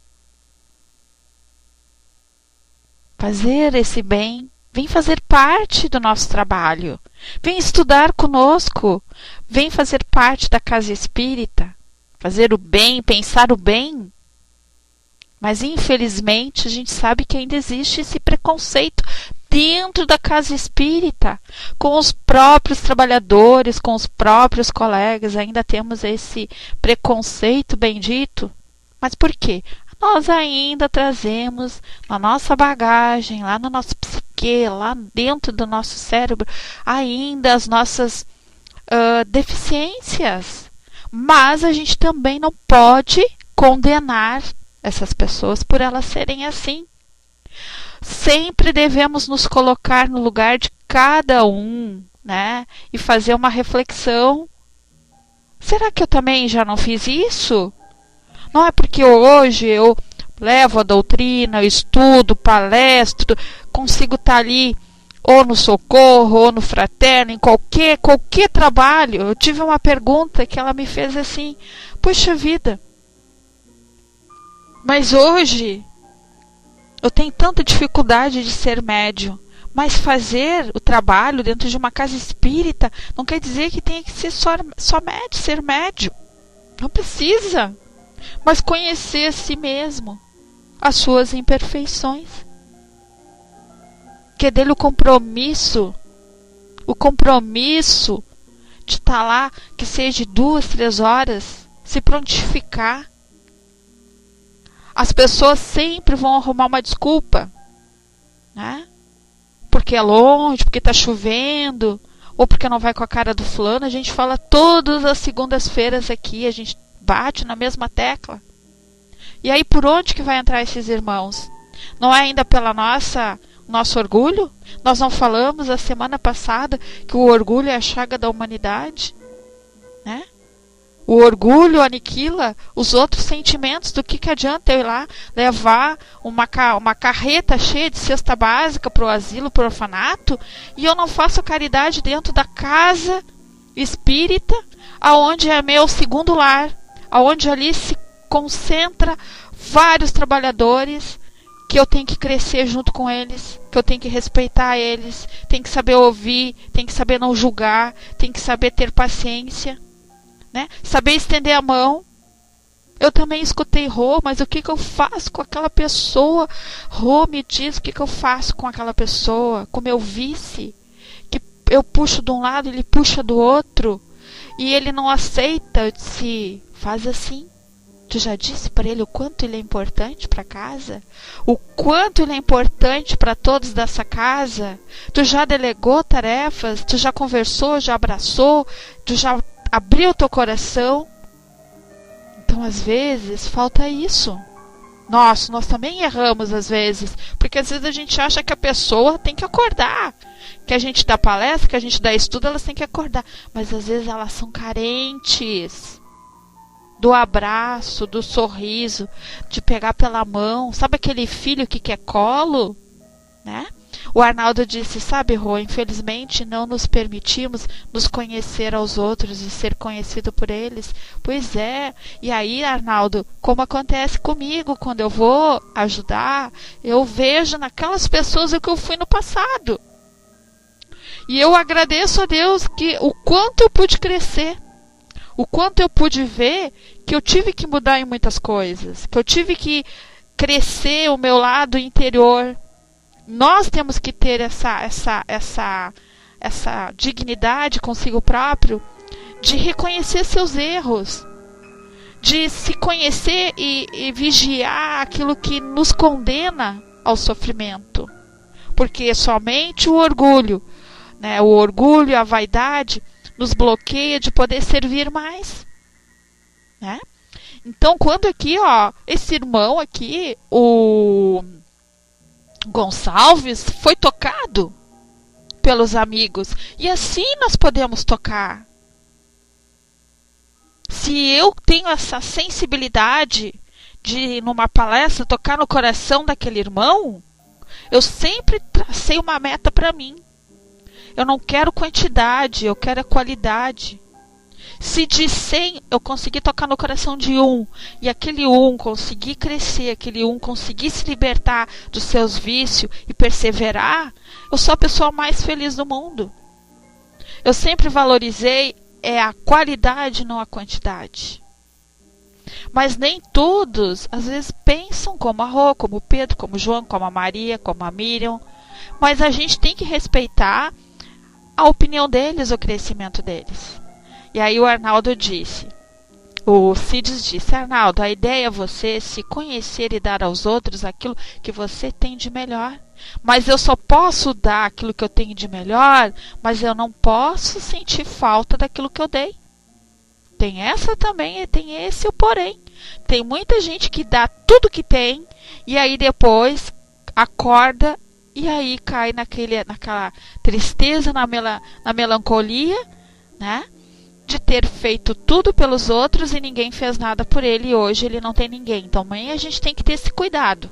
Fazer esse bem, vem fazer parte do nosso trabalho. Vem estudar conosco, vem fazer parte da casa espírita, fazer o bem, pensar o bem. Mas, infelizmente, a gente sabe que ainda existe esse preconceito dentro da casa espírita, com os próprios trabalhadores, com os próprios colegas, ainda temos esse preconceito bendito. Mas por quê? Nós ainda trazemos na nossa bagagem, lá no nosso psique, lá dentro do nosso cérebro, ainda as nossas deficiências. Mas a gente também não pode condenar essas pessoas por elas serem assim. Sempre devemos nos colocar no lugar de cada um, né? E fazer uma reflexão. Será que eu também já não fiz isso? Não é porque hoje eu levo a doutrina, eu estudo, palestro, consigo estar ali ou no Socorro, ou no Fraterno, em qualquer trabalho. Eu tive uma pergunta que ela me fez assim: puxa vida, mas hoje eu tenho tanta dificuldade de ser médium, mas fazer o trabalho dentro de uma casa espírita não quer dizer que tenha que ser só médium, ser médium. Não precisa. Mas conhecer a si mesmo, as suas imperfeições. Que é dele o compromisso de estar lá, que seja 2, 3 horas, se prontificar. As pessoas sempre vão arrumar uma desculpa, né? Porque é longe, porque está chovendo, ou porque não vai com a cara do fulano. A gente fala todas as segundas-feiras aqui, a gente bate na mesma tecla. E aí, por onde que vai entrar esses irmãos? Não é ainda pela nosso orgulho? Nós não falamos a semana passada que o orgulho é a chaga da humanidade, né? O orgulho aniquila os outros sentimentos. Do que adianta eu ir lá levar uma carreta cheia de cesta básica para o asilo, para o orfanato, e eu não faço caridade dentro da casa espírita, aonde é meu segundo lar, aonde ali se concentra vários trabalhadores, que eu tenho que crescer junto com eles, que eu tenho que respeitar eles, tenho que saber ouvir, tenho que saber não julgar, tenho que saber ter paciência, né? Saber estender a mão. Eu também escutei: Rô, mas o que eu faço com aquela pessoa? Rô, me diz o que eu faço com aquela pessoa, com meu vice, que eu puxo de um lado, ele puxa do outro, e ele não aceita. Eu disse: faz assim. Tu já disse para ele o quanto ele é importante para a casa? O quanto ele é importante para todos dessa casa? Tu já delegou tarefas? Tu já conversou? Já abraçou? Tu já abriu teu coração? Então, às vezes, falta isso. Nós também erramos às vezes, porque às vezes a gente acha que a pessoa tem que acordar, que a gente dá palestra, que a gente dá estudo, elas têm que acordar, mas às vezes elas são carentes do abraço, do sorriso, de pegar pela mão. Sabe aquele filho que quer colo, né? O Arnaldo disse: sabe, Rô, infelizmente não nos permitimos nos conhecer aos outros e ser conhecido por eles. Pois é. E aí, Arnaldo, como acontece comigo, quando eu vou ajudar, eu vejo naquelas pessoas o que eu fui no passado. E eu agradeço a Deus que o quanto eu pude crescer, o quanto eu pude ver que eu tive que mudar em muitas coisas, que eu tive que crescer o meu lado interior. Nós temos que ter essa dignidade consigo próprio de reconhecer seus erros, de se conhecer e vigiar aquilo que nos condena ao sofrimento. Porque somente o orgulho, né, o orgulho, a vaidade, nos bloqueia de poder servir mais, né? Então, quando aqui, ó, esse irmão aqui, o Gonçalves, foi tocado pelos amigos, e assim nós podemos tocar. se eu tenho essa sensibilidade de, numa palestra, tocar no coração daquele irmão, eu sempre tracei uma meta para mim. Eu não quero quantidade, eu quero a qualidade. Se de 100 eu conseguir tocar no coração de um, e aquele um conseguir crescer, aquele um conseguir se libertar dos seus vícios e perseverar, eu sou a pessoa mais feliz do mundo. Eu sempre valorizei a qualidade, não a quantidade. Mas nem todos, às vezes, pensam como a Rô, como o Pedro, como o João, como a Maria, como a Miriam. Mas a gente tem que respeitar a opinião deles, o crescimento deles. E aí o Arnaldo disse, o Cides disse, Arnaldo, a ideia é você se conhecer e dar aos outros aquilo que você tem de melhor. Mas eu só posso dar aquilo que eu tenho de melhor, mas eu não posso sentir falta daquilo que eu dei. Tem essa também, tem esse o porém. Tem muita gente que dá tudo que tem, e aí depois acorda, e aí cai naquela tristeza, na melancolia, né? De ter feito tudo pelos outros e ninguém fez nada por ele, e hoje ele não tem ninguém. Então amanhã a gente tem que ter esse cuidado,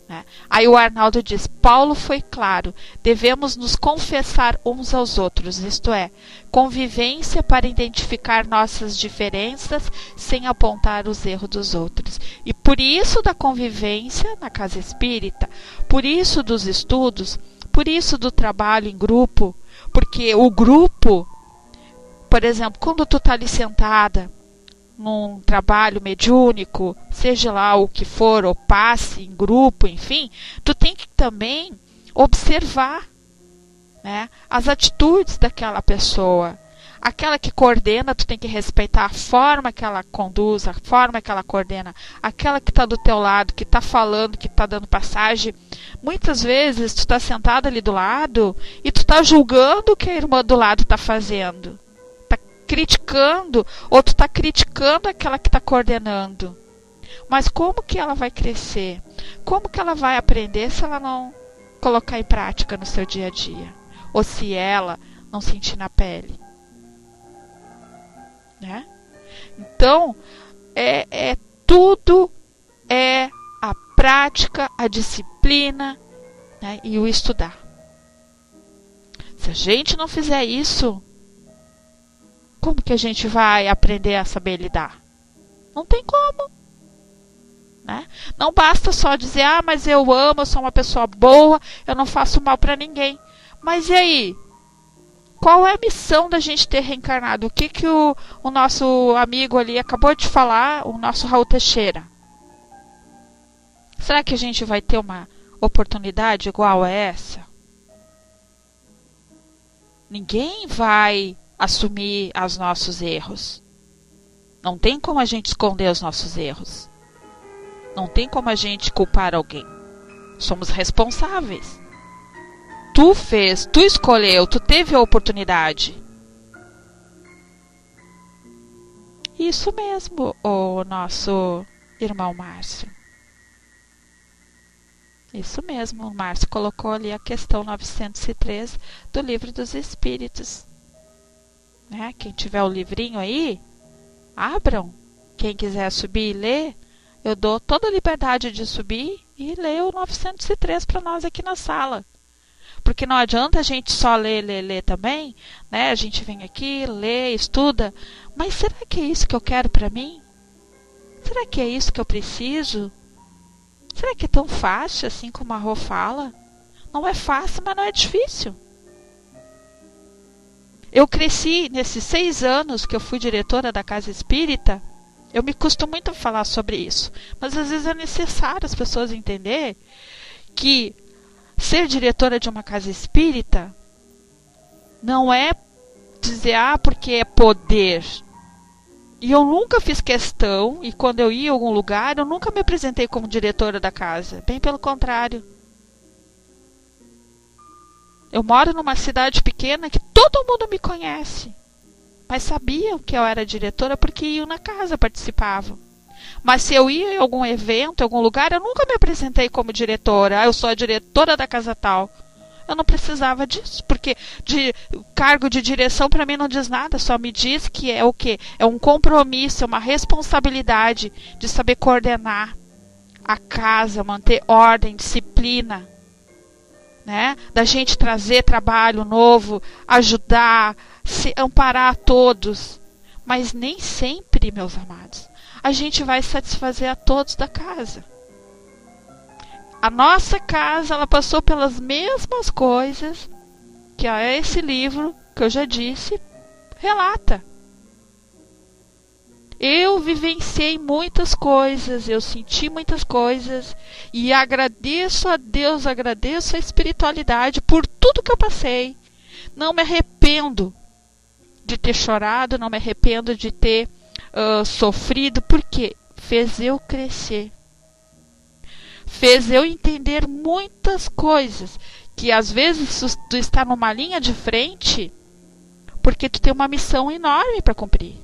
né? Aí o Arnaldo diz, Paulo foi claro, devemos nos confessar uns aos outros, isto é, convivência para identificar nossas diferenças sem apontar os erros dos outros. E por isso da convivência na casa espírita, por isso dos estudos, por isso do trabalho em grupo, porque o grupo, por exemplo, quando tu está ali sentada num trabalho mediúnico, seja lá o que for, ou passe em grupo, enfim, tu tem que também observar, né, as atitudes daquela pessoa. Aquela que coordena, tu tem que respeitar a forma que ela conduz, a forma que ela coordena. Aquela que está do teu lado, que está falando, que está dando passagem. Muitas vezes tu está sentada ali do lado e tu está julgando o que a irmã do lado está fazendo. Criticando, ou tu está criticando aquela que está coordenando. Mas como que ela vai crescer? Como que ela vai aprender se ela não colocar em prática no seu dia a dia? Ou se ela não sentir na pele? Né? Então, tudo é a prática, a disciplina, né, e o estudar. Se a gente não fizer isso, como que a gente vai aprender a saber lidar? Não tem como, né? Não basta só dizer, mas eu amo, eu sou uma pessoa boa, eu não faço mal para ninguém. Mas e aí? Qual é a missão da gente ter reencarnado? O que o nosso amigo ali acabou de falar, o nosso Raul Teixeira? Será que a gente vai ter uma oportunidade igual a essa? Ninguém vai assumir os nossos erros. Não tem como a gente esconder os nossos erros. Não tem como a gente culpar alguém. Somos responsáveis. Tu fez, tu escolheu, tu teve a oportunidade. Isso mesmo, o nosso irmão Márcio. Isso mesmo, o Márcio colocou ali a questão 903 do Livro dos Espíritos. Né? Quem tiver o livrinho aí, abram. Quem quiser subir e ler, eu dou toda a liberdade de subir e ler o 903 para nós aqui na sala. Porque não adianta a gente só ler também, né? A gente vem aqui, lê, estuda, mas será que é isso que eu quero para mim? Será que é isso que eu preciso? Será que é tão fácil assim como a Rô fala? Não é fácil, mas não é difícil. Eu cresci nesses 6 anos que eu fui diretora da Casa Espírita. Eu me custo muito a falar sobre isso, mas às vezes é necessário as pessoas entenderem que ser diretora de uma Casa Espírita não é dizer, porque é poder. E eu nunca fiz questão, e quando eu ia a algum lugar, eu nunca me apresentei como diretora da casa. Bem pelo contrário. Eu moro numa cidade pequena que todo mundo me conhece. Mas sabiam que eu era diretora porque iam na casa, participavam. Mas se eu ia em algum evento, em algum lugar, eu nunca me apresentei como diretora. Eu sou a diretora da casa tal. Eu não precisava disso, porque o cargo de direção para mim não diz nada, só me diz que é o quê? É um compromisso, é uma responsabilidade de saber coordenar a casa, manter ordem, disciplina, né? Da gente trazer trabalho novo, ajudar, amparar a todos. Mas nem sempre, meus amados, a gente vai satisfazer a todos da casa. A nossa casa, ela passou pelas mesmas coisas que esse livro, que eu já disse, relata. Eu vivenciei muitas coisas, eu senti muitas coisas e agradeço a Deus, agradeço a espiritualidade por tudo que eu passei. Não me arrependo de ter chorado, não me arrependo de ter sofrido, porque fez eu crescer. Fez eu entender muitas coisas, que às vezes tu está numa linha de frente porque tu tem uma missão enorme para cumprir.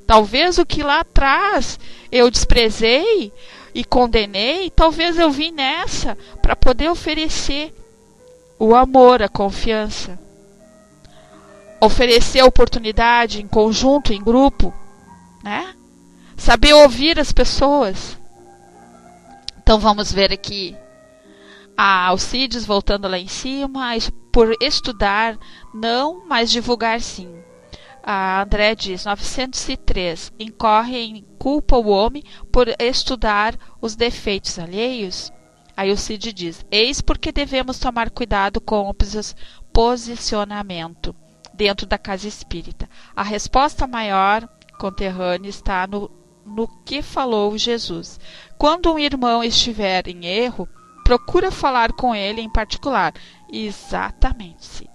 Talvez o que lá atrás eu desprezei e condenei, talvez eu vim nessa para poder oferecer o amor, a confiança. Oferecer a oportunidade em conjunto, em grupo, né? Saber ouvir as pessoas. Então vamos ver aqui a Alcides voltando lá em cima, por estudar não, mas divulgar sim. A André diz, 903, incorre em culpa o homem por estudar os defeitos alheios? Aí o Cid diz, eis porque devemos tomar cuidado com o posicionamento dentro da casa espírita. A resposta maior, conterrânea, está no que falou Jesus. Quando um irmão estiver em erro, procura falar com ele em particular. Exatamente, Cid.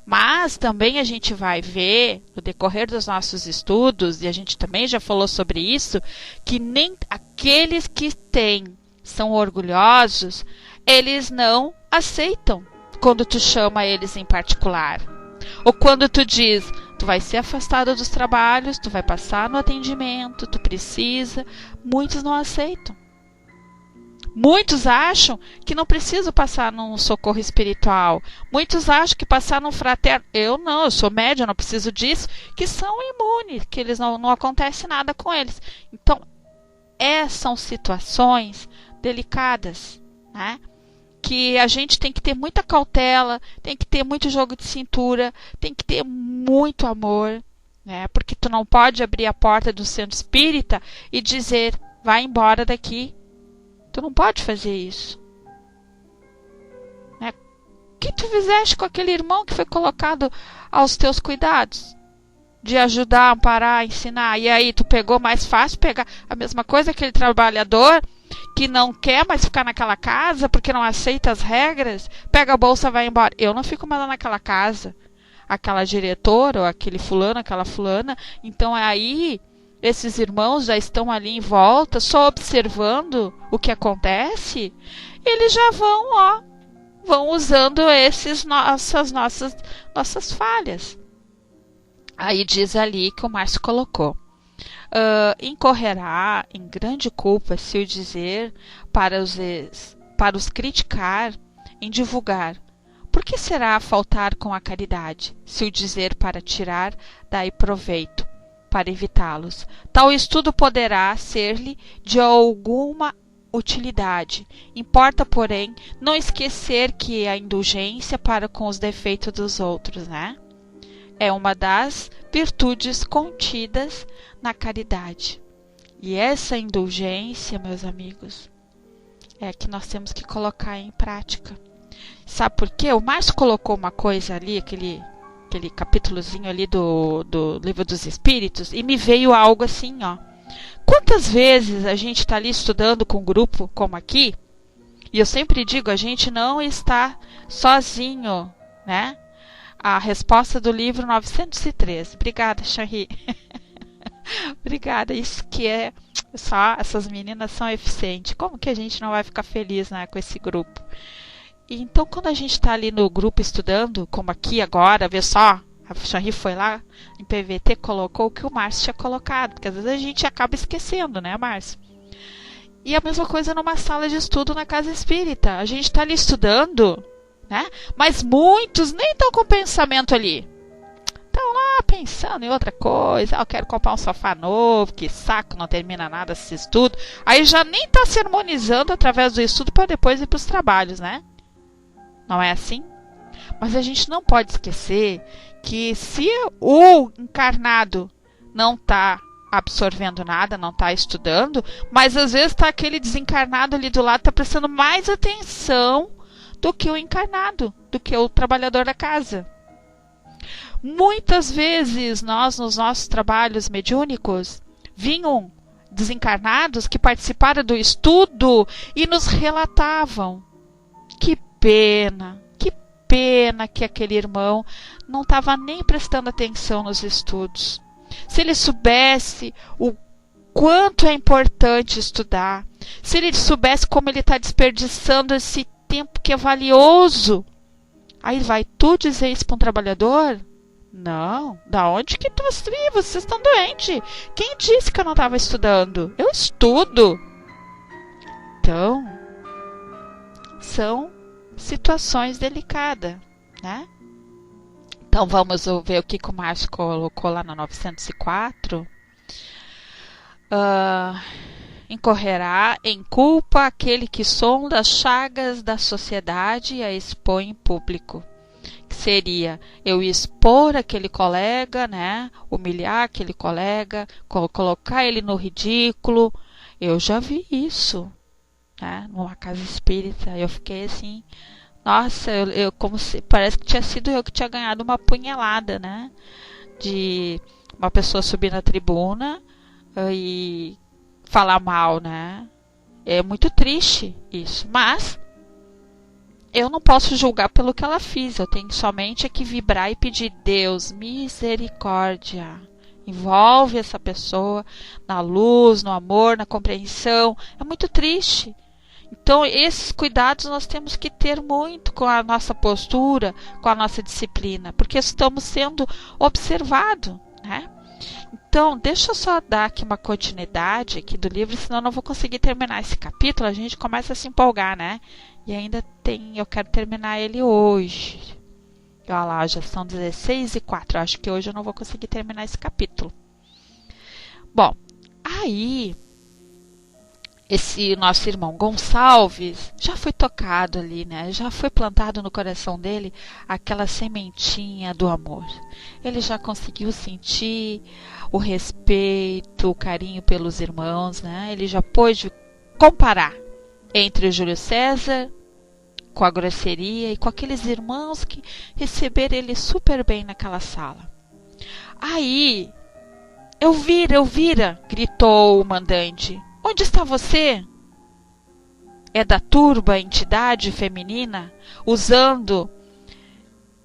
Mas também a gente vai ver, no decorrer dos nossos estudos, e a gente também já falou sobre isso, que nem aqueles que são orgulhosos, eles não aceitam quando tu chama eles em particular. Ou quando tu diz, tu vai ser afastado dos trabalhos, tu vai passar no atendimento, tu precisa. Muitos não aceitam. Muitos acham que não preciso passar num socorro espiritual. Muitos acham que passar num fraterno. Eu não, eu sou médium, eu não preciso disso. Que são imunes, que eles não acontece nada com eles. Então, são situações delicadas, né? Que a gente tem que ter muita cautela, tem que ter muito jogo de cintura, tem que ter muito amor, né? Porque tu não pode abrir a porta do centro espírita e dizer, vai embora daqui. Tu não pode fazer isso. Né? O que tu fizeste com aquele irmão que foi colocado aos teus cuidados? De ajudar, amparar, ensinar. E aí tu pegou mais fácil pegar a mesma coisa, aquele trabalhador que não quer mais ficar naquela casa porque não aceita as regras, pega a bolsa e vai embora. Eu não fico mais lá naquela casa. Aquela diretora, ou aquele fulano, aquela fulana. Então aí esses irmãos já estão ali em volta, só observando o que acontece, eles já vão usando nossas falhas. Aí diz ali que o Márcio colocou. Incorrerá em grande culpa se o dizer para os criticar, em divulgar. Por que será faltar com a caridade, se o dizer para tirar daí proveito, para evitá-los? Tal estudo poderá ser-lhe de alguma utilidade. Importa, porém, não esquecer que a indulgência para com os defeitos dos outros, né? É uma das virtudes contidas na caridade. E essa indulgência, meus amigos, é que nós temos que colocar em prática. Sabe por quê? O Márcio colocou uma coisa ali, aquele capítulozinho ali do Livro dos Espíritos, e me veio algo assim, ó. Quantas vezes a gente está ali estudando com um grupo como aqui, e eu sempre digo, a gente não está sozinho, né? A resposta do livro 913. Obrigada, Xarri. Obrigada. Isso que é só, essas meninas são eficientes. Como que a gente não vai ficar feliz, né, com esse grupo? E então, quando a gente está ali no grupo estudando, como aqui agora, vê só, a Xarri foi lá em PVT, colocou o que o Márcio tinha colocado, porque às vezes a gente acaba esquecendo, né, Márcio? E a mesma coisa numa sala de estudo na casa espírita. A gente está ali estudando, né? Mas muitos nem estão com o pensamento ali. Estão lá pensando em outra coisa. Eu quero comprar um sofá novo, que saco, não termina nada esse estudo. Aí já nem está sermonizando através do estudo para depois ir para os trabalhos, né? Não é assim? Mas a gente não pode esquecer que se o encarnado não está absorvendo nada, não está estudando, mas às vezes está aquele desencarnado ali do lado, está prestando mais atenção do que o encarnado, do que o trabalhador da casa. Muitas vezes nós, nos nossos trabalhos mediúnicos, vinham desencarnados que participaram do estudo e nos relatavam: que pena que aquele irmão não estava nem prestando atenção nos estudos. Se ele soubesse o quanto é importante estudar, se ele soubesse como ele está desperdiçando esse tempo que é valioso, aí vai tu dizer isso para um trabalhador? Não, da onde que tu vive? Vocês estão doentes. Quem disse que eu não estava estudando? Eu estudo. Então, são situações delicadas, né? Então vamos ver o que o Márcio colocou lá no 904. Incorrerá em culpa aquele que sonda as chagas da sociedade e a expõe em público. Que seria eu expor aquele colega, né? Humilhar aquele colega, colocar ele no ridículo. Eu já vi isso, né? Numa casa espírita. Eu fiquei assim, nossa, eu como se parece que tinha sido eu que tinha ganhado uma punhalada, né? De uma pessoa subir na tribuna e falar mal, né? É muito triste isso, mas eu não posso julgar pelo que ela fez. Eu tenho somente que vibrar e pedir: Deus, misericórdia, envolve essa pessoa na luz, no amor, na compreensão. É muito triste. Então, esses cuidados nós temos que ter muito com a nossa postura, com a nossa disciplina, porque estamos sendo observados, né? Então, deixa eu só dar aqui uma continuidade aqui do livro, senão eu não vou conseguir terminar esse capítulo. A gente começa a se empolgar, né? E ainda eu quero terminar ele hoje. Olha lá, já são 16h04. Eu acho que hoje eu não vou conseguir terminar esse capítulo. Bom, aí esse nosso irmão Gonçalves já foi tocado ali, né? Já foi plantado no coração dele aquela sementinha do amor. Ele já conseguiu sentir o respeito, o carinho pelos irmãos, né? Ele já pôde comparar entre o Júlio César com a grosseria e com aqueles irmãos que receberam ele super bem naquela sala. Aí, Elvira, gritou o mandante. Onde está você? É da turba entidade feminina, usando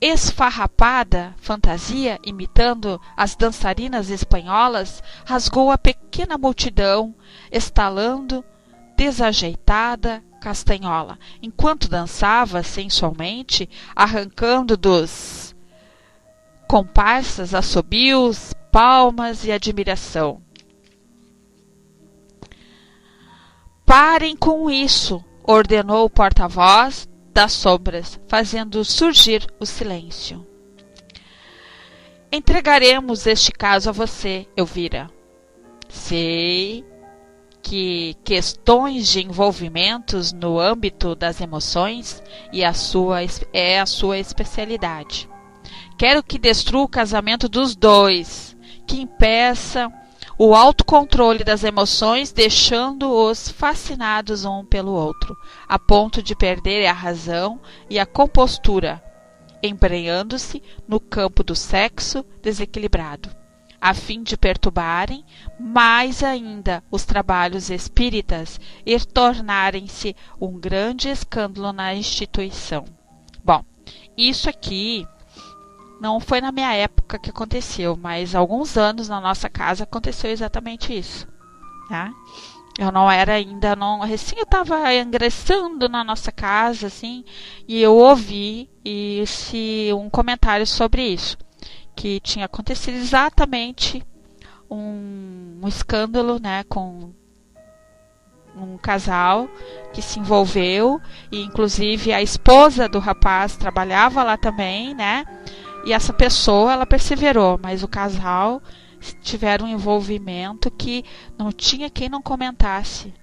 esfarrapada fantasia, imitando as dançarinas espanholas, rasgou a pequena multidão, estalando desajeitada castanhola, enquanto dançava sensualmente, arrancando dos comparsas assobios, palmas e admiração. Parem com isso, ordenou o porta-voz das sombras, fazendo surgir o silêncio. Entregaremos este caso a você, Elvira. Sei que questões de envolvimentos no âmbito das emoções é a sua especialidade. Quero que destrua o casamento dos dois, que impeça o autocontrole das emoções, deixando-os fascinados um pelo outro, a ponto de perder a razão e a compostura, embrenhando-se no campo do sexo desequilibrado, a fim de perturbarem mais ainda os trabalhos espíritas e tornarem-se um grande escândalo na instituição. Bom, isso aqui não foi na minha época que aconteceu, mas há alguns anos na nossa casa aconteceu exatamente isso, tá? Eu não era ainda, recém eu estava ingressando na nossa casa, assim, e eu ouvi um comentário sobre isso, que tinha acontecido exatamente um escândalo, né, com um casal que se envolveu, e inclusive a esposa do rapaz trabalhava lá também, né? E essa pessoa, ela perseverou, mas o casal tiveram um envolvimento que não tinha quem não comentasse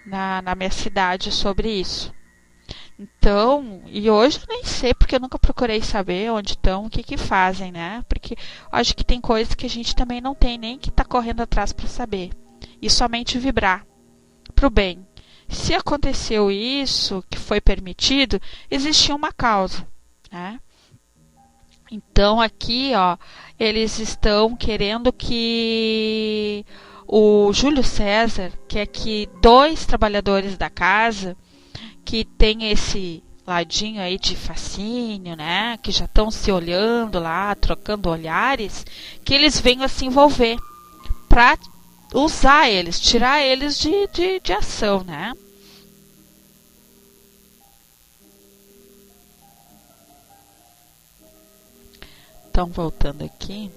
na minha cidade sobre isso. Então, e hoje eu nem sei, porque eu nunca procurei saber onde estão, o que fazem, né? Porque acho que tem coisas que a gente também não tem nem que estar correndo atrás para saber. E somente vibrar para o bem. Se aconteceu isso, que foi permitido, existia uma causa, né? Então aqui, ó, eles estão querendo que o Júlio César, que é que 2 trabalhadores da casa, que tem esse ladinho aí de fascínio, né, que já estão se olhando lá, trocando olhares, que eles venham a se envolver para usar eles, tirar eles de ação, né? Então, voltando aqui.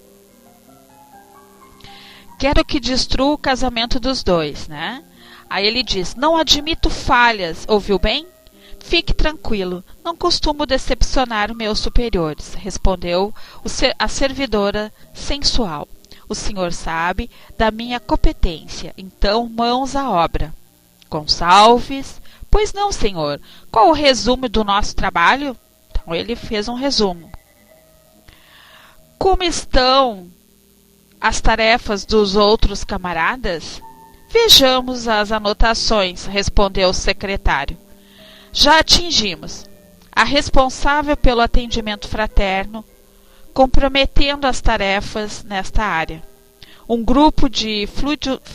Quero que destrua o casamento dos 2, né? Aí ele diz, não admito falhas, ouviu bem? Fique tranquilo, não costumo decepcionar meus superiores, respondeu a servidora sensual. O senhor sabe da minha competência, então mãos à obra. Gonçalves, pois não, senhor. Qual o resumo do nosso trabalho? Então ele fez um resumo. Como estão as tarefas dos outros camaradas? Vejamos as anotações, respondeu o secretário. Já atingimos a responsável pelo atendimento fraterno, comprometendo as tarefas nesta área. Um grupo de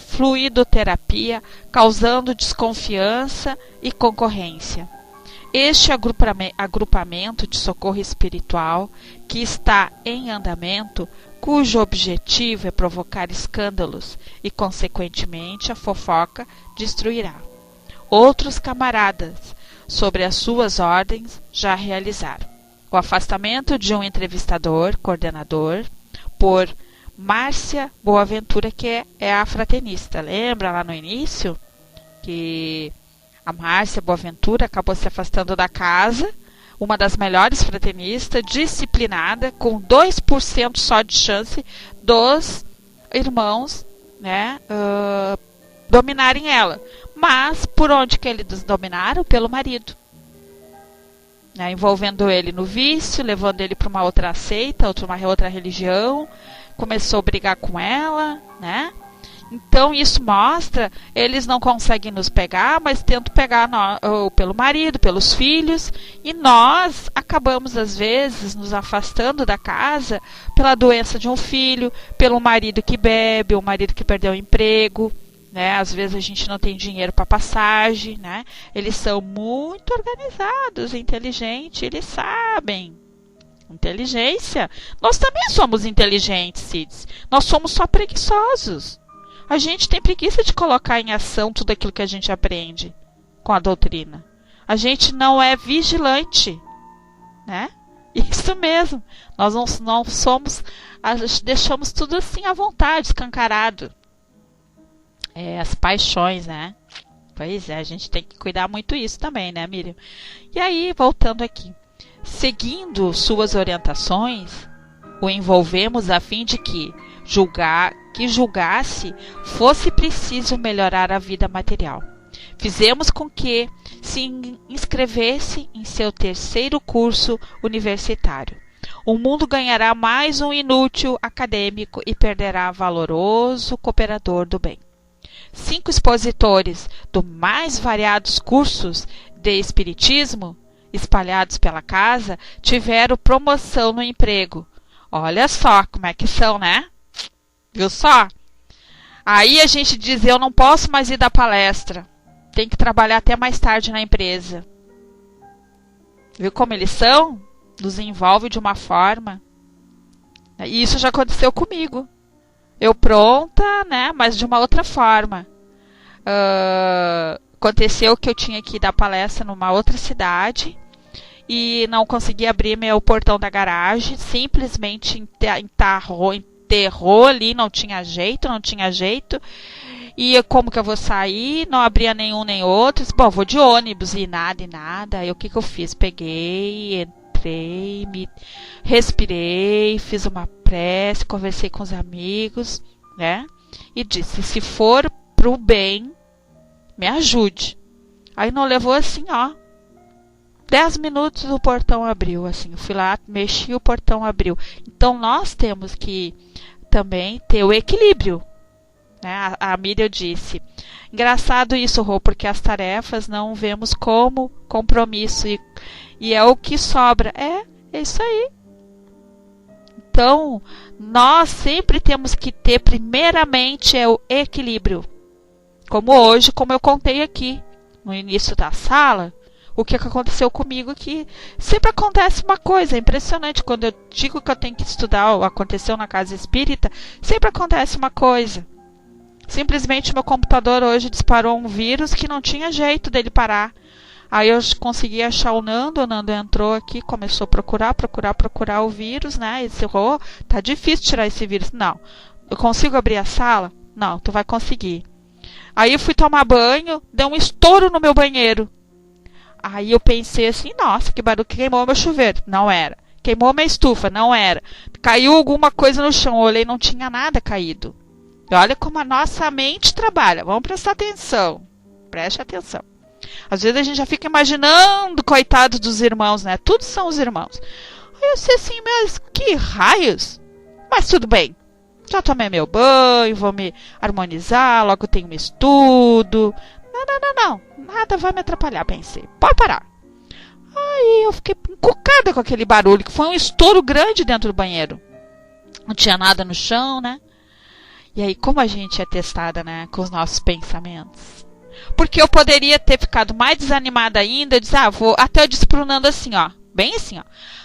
fluidoterapia causando desconfiança e concorrência. Este agrupamento de socorro espiritual que está em andamento, cujo objetivo é provocar escândalos e, consequentemente, a fofoca destruirá. Outros camaradas, sobre as suas ordens, já realizaram o afastamento de um entrevistador, coordenador, por Márcia Boaventura, que é a fraternista. Lembra lá no início que a Márcia Boaventura acabou se afastando da casa, uma das melhores fraternistas, disciplinada, com 2% só de chance dos irmãos, né, dominarem ela. Mas por onde que eles dominaram? Pelo marido. Né, envolvendo ele no vício, levando ele para uma outra seita, uma outra religião, começou a brigar com ela, né? Então isso mostra, eles não conseguem nos pegar, mas tentam pegar pelo marido, pelos filhos, e nós acabamos às vezes nos afastando da casa pela doença de um filho, pelo marido que bebe, o marido que perdeu o emprego, né? Às vezes a gente não tem dinheiro para passagem, né? Eles são muito organizados, inteligentes, eles sabem. Inteligência. Nós também somos inteligentes, Cids. Nós somos só preguiçosos. A gente tem preguiça de colocar em ação tudo aquilo que a gente aprende com a doutrina. A gente não é vigilante, né? Isso mesmo. Nós não somos, deixamos tudo assim à vontade, escancarado. As paixões, né? Pois é, a gente tem que cuidar muito isso também, né, Miriam? E aí, voltando aqui. Seguindo suas orientações, o envolvemos a fim de que julgasse fosse preciso melhorar a vida material. Fizemos com que se inscrevesse em seu 3º curso universitário. O mundo ganhará mais um inútil acadêmico e perderá valoroso cooperador do bem. 5 expositores dos mais variados cursos de espiritismo, espalhados pela casa, tiveram promoção no emprego. Olha só como é que são, né? Viu só? Aí a gente diz, eu não posso mais ir dar palestra. Tem que trabalhar até mais tarde na empresa. Viu como eles são? Nos envolve de uma forma. E isso já aconteceu comigo. Eu pronta, né? Mas de uma outra forma. Aconteceu que eu tinha que dar palestra numa outra cidade e não consegui abrir meu portão da garagem. Simplesmente enterrou ali, não tinha jeito. E como que eu vou sair? Não abria nenhum nem outro. Bom, vou de ônibus e nada. Aí o que eu fiz? Peguei, entrei, me respirei, fiz uma prece, conversei com os amigos, né? E disse, se for pro bem, me ajude. Aí não levou assim, 10 minutos o portão abriu, assim. Eu fui lá, mexi, o portão abriu. Então nós temos que também ter o equilíbrio, né? A Miriam disse, engraçado isso, Rô, porque as tarefas não vemos como compromisso e é o que sobra. É isso aí. Então, nós sempre temos que ter, primeiramente, o equilíbrio. Como hoje, como eu contei aqui, no início da sala, o que aconteceu comigo, que sempre acontece uma coisa, é impressionante. Quando eu digo que eu tenho que estudar, ou aconteceu na casa espírita, sempre acontece uma coisa. Simplesmente meu computador hoje disparou um vírus que não tinha jeito dele parar. Aí eu consegui achar o Nando entrou aqui, começou a procurar o vírus, né? E disse, tá difícil tirar esse vírus. Não. Eu consigo abrir a sala? Não, tu vai conseguir. Aí eu fui tomar banho, deu um estouro no meu banheiro. Aí eu pensei assim, nossa, que barulho, queimou meu chuveiro. Não era. Queimou minha estufa. Não era. Caiu alguma coisa no chão. Eu olhei, não tinha nada caído. E olha como a nossa mente trabalha. Vamos prestar atenção. Preste atenção. Às vezes a gente já fica imaginando, coitado dos irmãos, né? Tudo são os irmãos. Aí eu sei assim, mas que raios? Mas tudo bem. Já tomei meu banho, vou me harmonizar, logo tenho um estudo. Não. Nada vai me atrapalhar, pensei. Pode parar. Aí eu fiquei encucada com aquele barulho, que foi um estouro grande dentro do banheiro. Não tinha nada no chão, né? E aí, como a gente é testada, né? Com os nossos pensamentos. Porque eu poderia ter ficado mais desanimada ainda. Eu disse, até eu disse pro Nando assim, bem assim,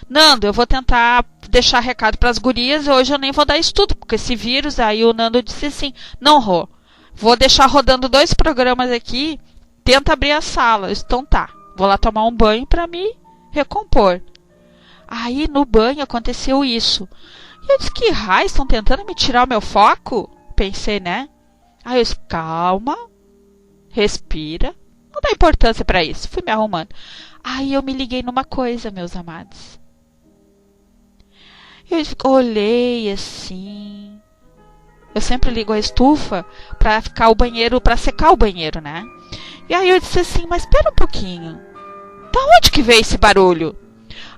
Nando, eu vou tentar deixar recado pras gurias. Hoje eu nem vou dar estudo, porque esse vírus. Aí o Nando disse assim, não, Rô, vou deixar rodando 2 programas aqui. Tenta abrir a sala. Então tá, vou lá tomar um banho pra me recompor. Aí no banho aconteceu isso. E eu disse, que raio, estão tentando me tirar o meu foco? Pensei, né? Aí eu disse, calma. Respira. Não dá importância para isso. Fui me arrumando. Aí eu me liguei numa coisa, meus amados. Eu olhei assim. Eu sempre ligo a estufa para ficar o banheiro, para secar o banheiro, né? E aí eu disse assim, mas espera um pouquinho. Da onde que veio esse barulho?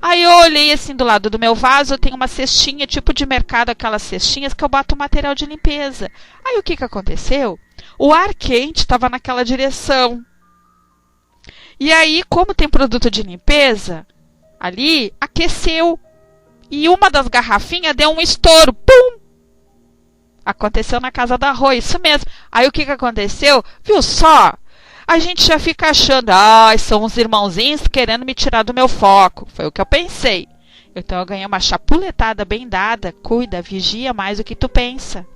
Aí eu olhei assim do lado do meu vaso, eu tenho uma cestinha, tipo de mercado, aquelas cestinhas que eu boto material de limpeza. Aí o que aconteceu? O ar quente estava naquela direção. E aí, como tem produto de limpeza, ali aqueceu. E uma das garrafinhas deu um estouro. Pum! Aconteceu na casa da Rô, isso mesmo. Aí o que aconteceu? Viu só? A gente já fica achando, são uns irmãozinhos querendo me tirar do meu foco. Foi o que eu pensei. Então eu ganhei uma chapuletada bem dada. Cuida, vigia mais o que tu pensa.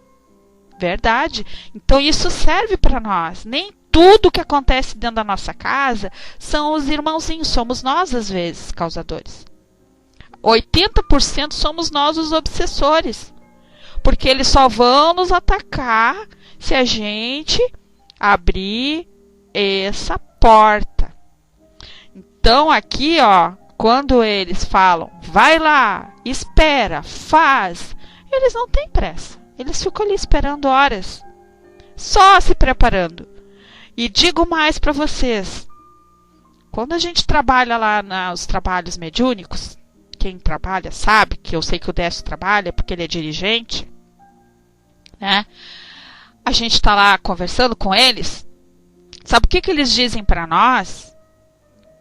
Verdade. Então isso serve para nós. Nem tudo que acontece dentro da nossa casa são os irmãozinhos. Somos nós, às vezes, causadores. 80% somos nós os obsessores. Porque eles só vão nos atacar se a gente abrir essa porta. Então aqui, quando eles falam, vai lá, espera, faz, eles não têm pressa. Eles ficam ali esperando horas, só se preparando. E digo mais para vocês, quando a gente trabalha lá nos trabalhos mediúnicos, quem trabalha sabe, que eu sei que o Décio trabalha porque ele é dirigente, né? A gente está lá conversando com eles. Sabe o que eles dizem para nós?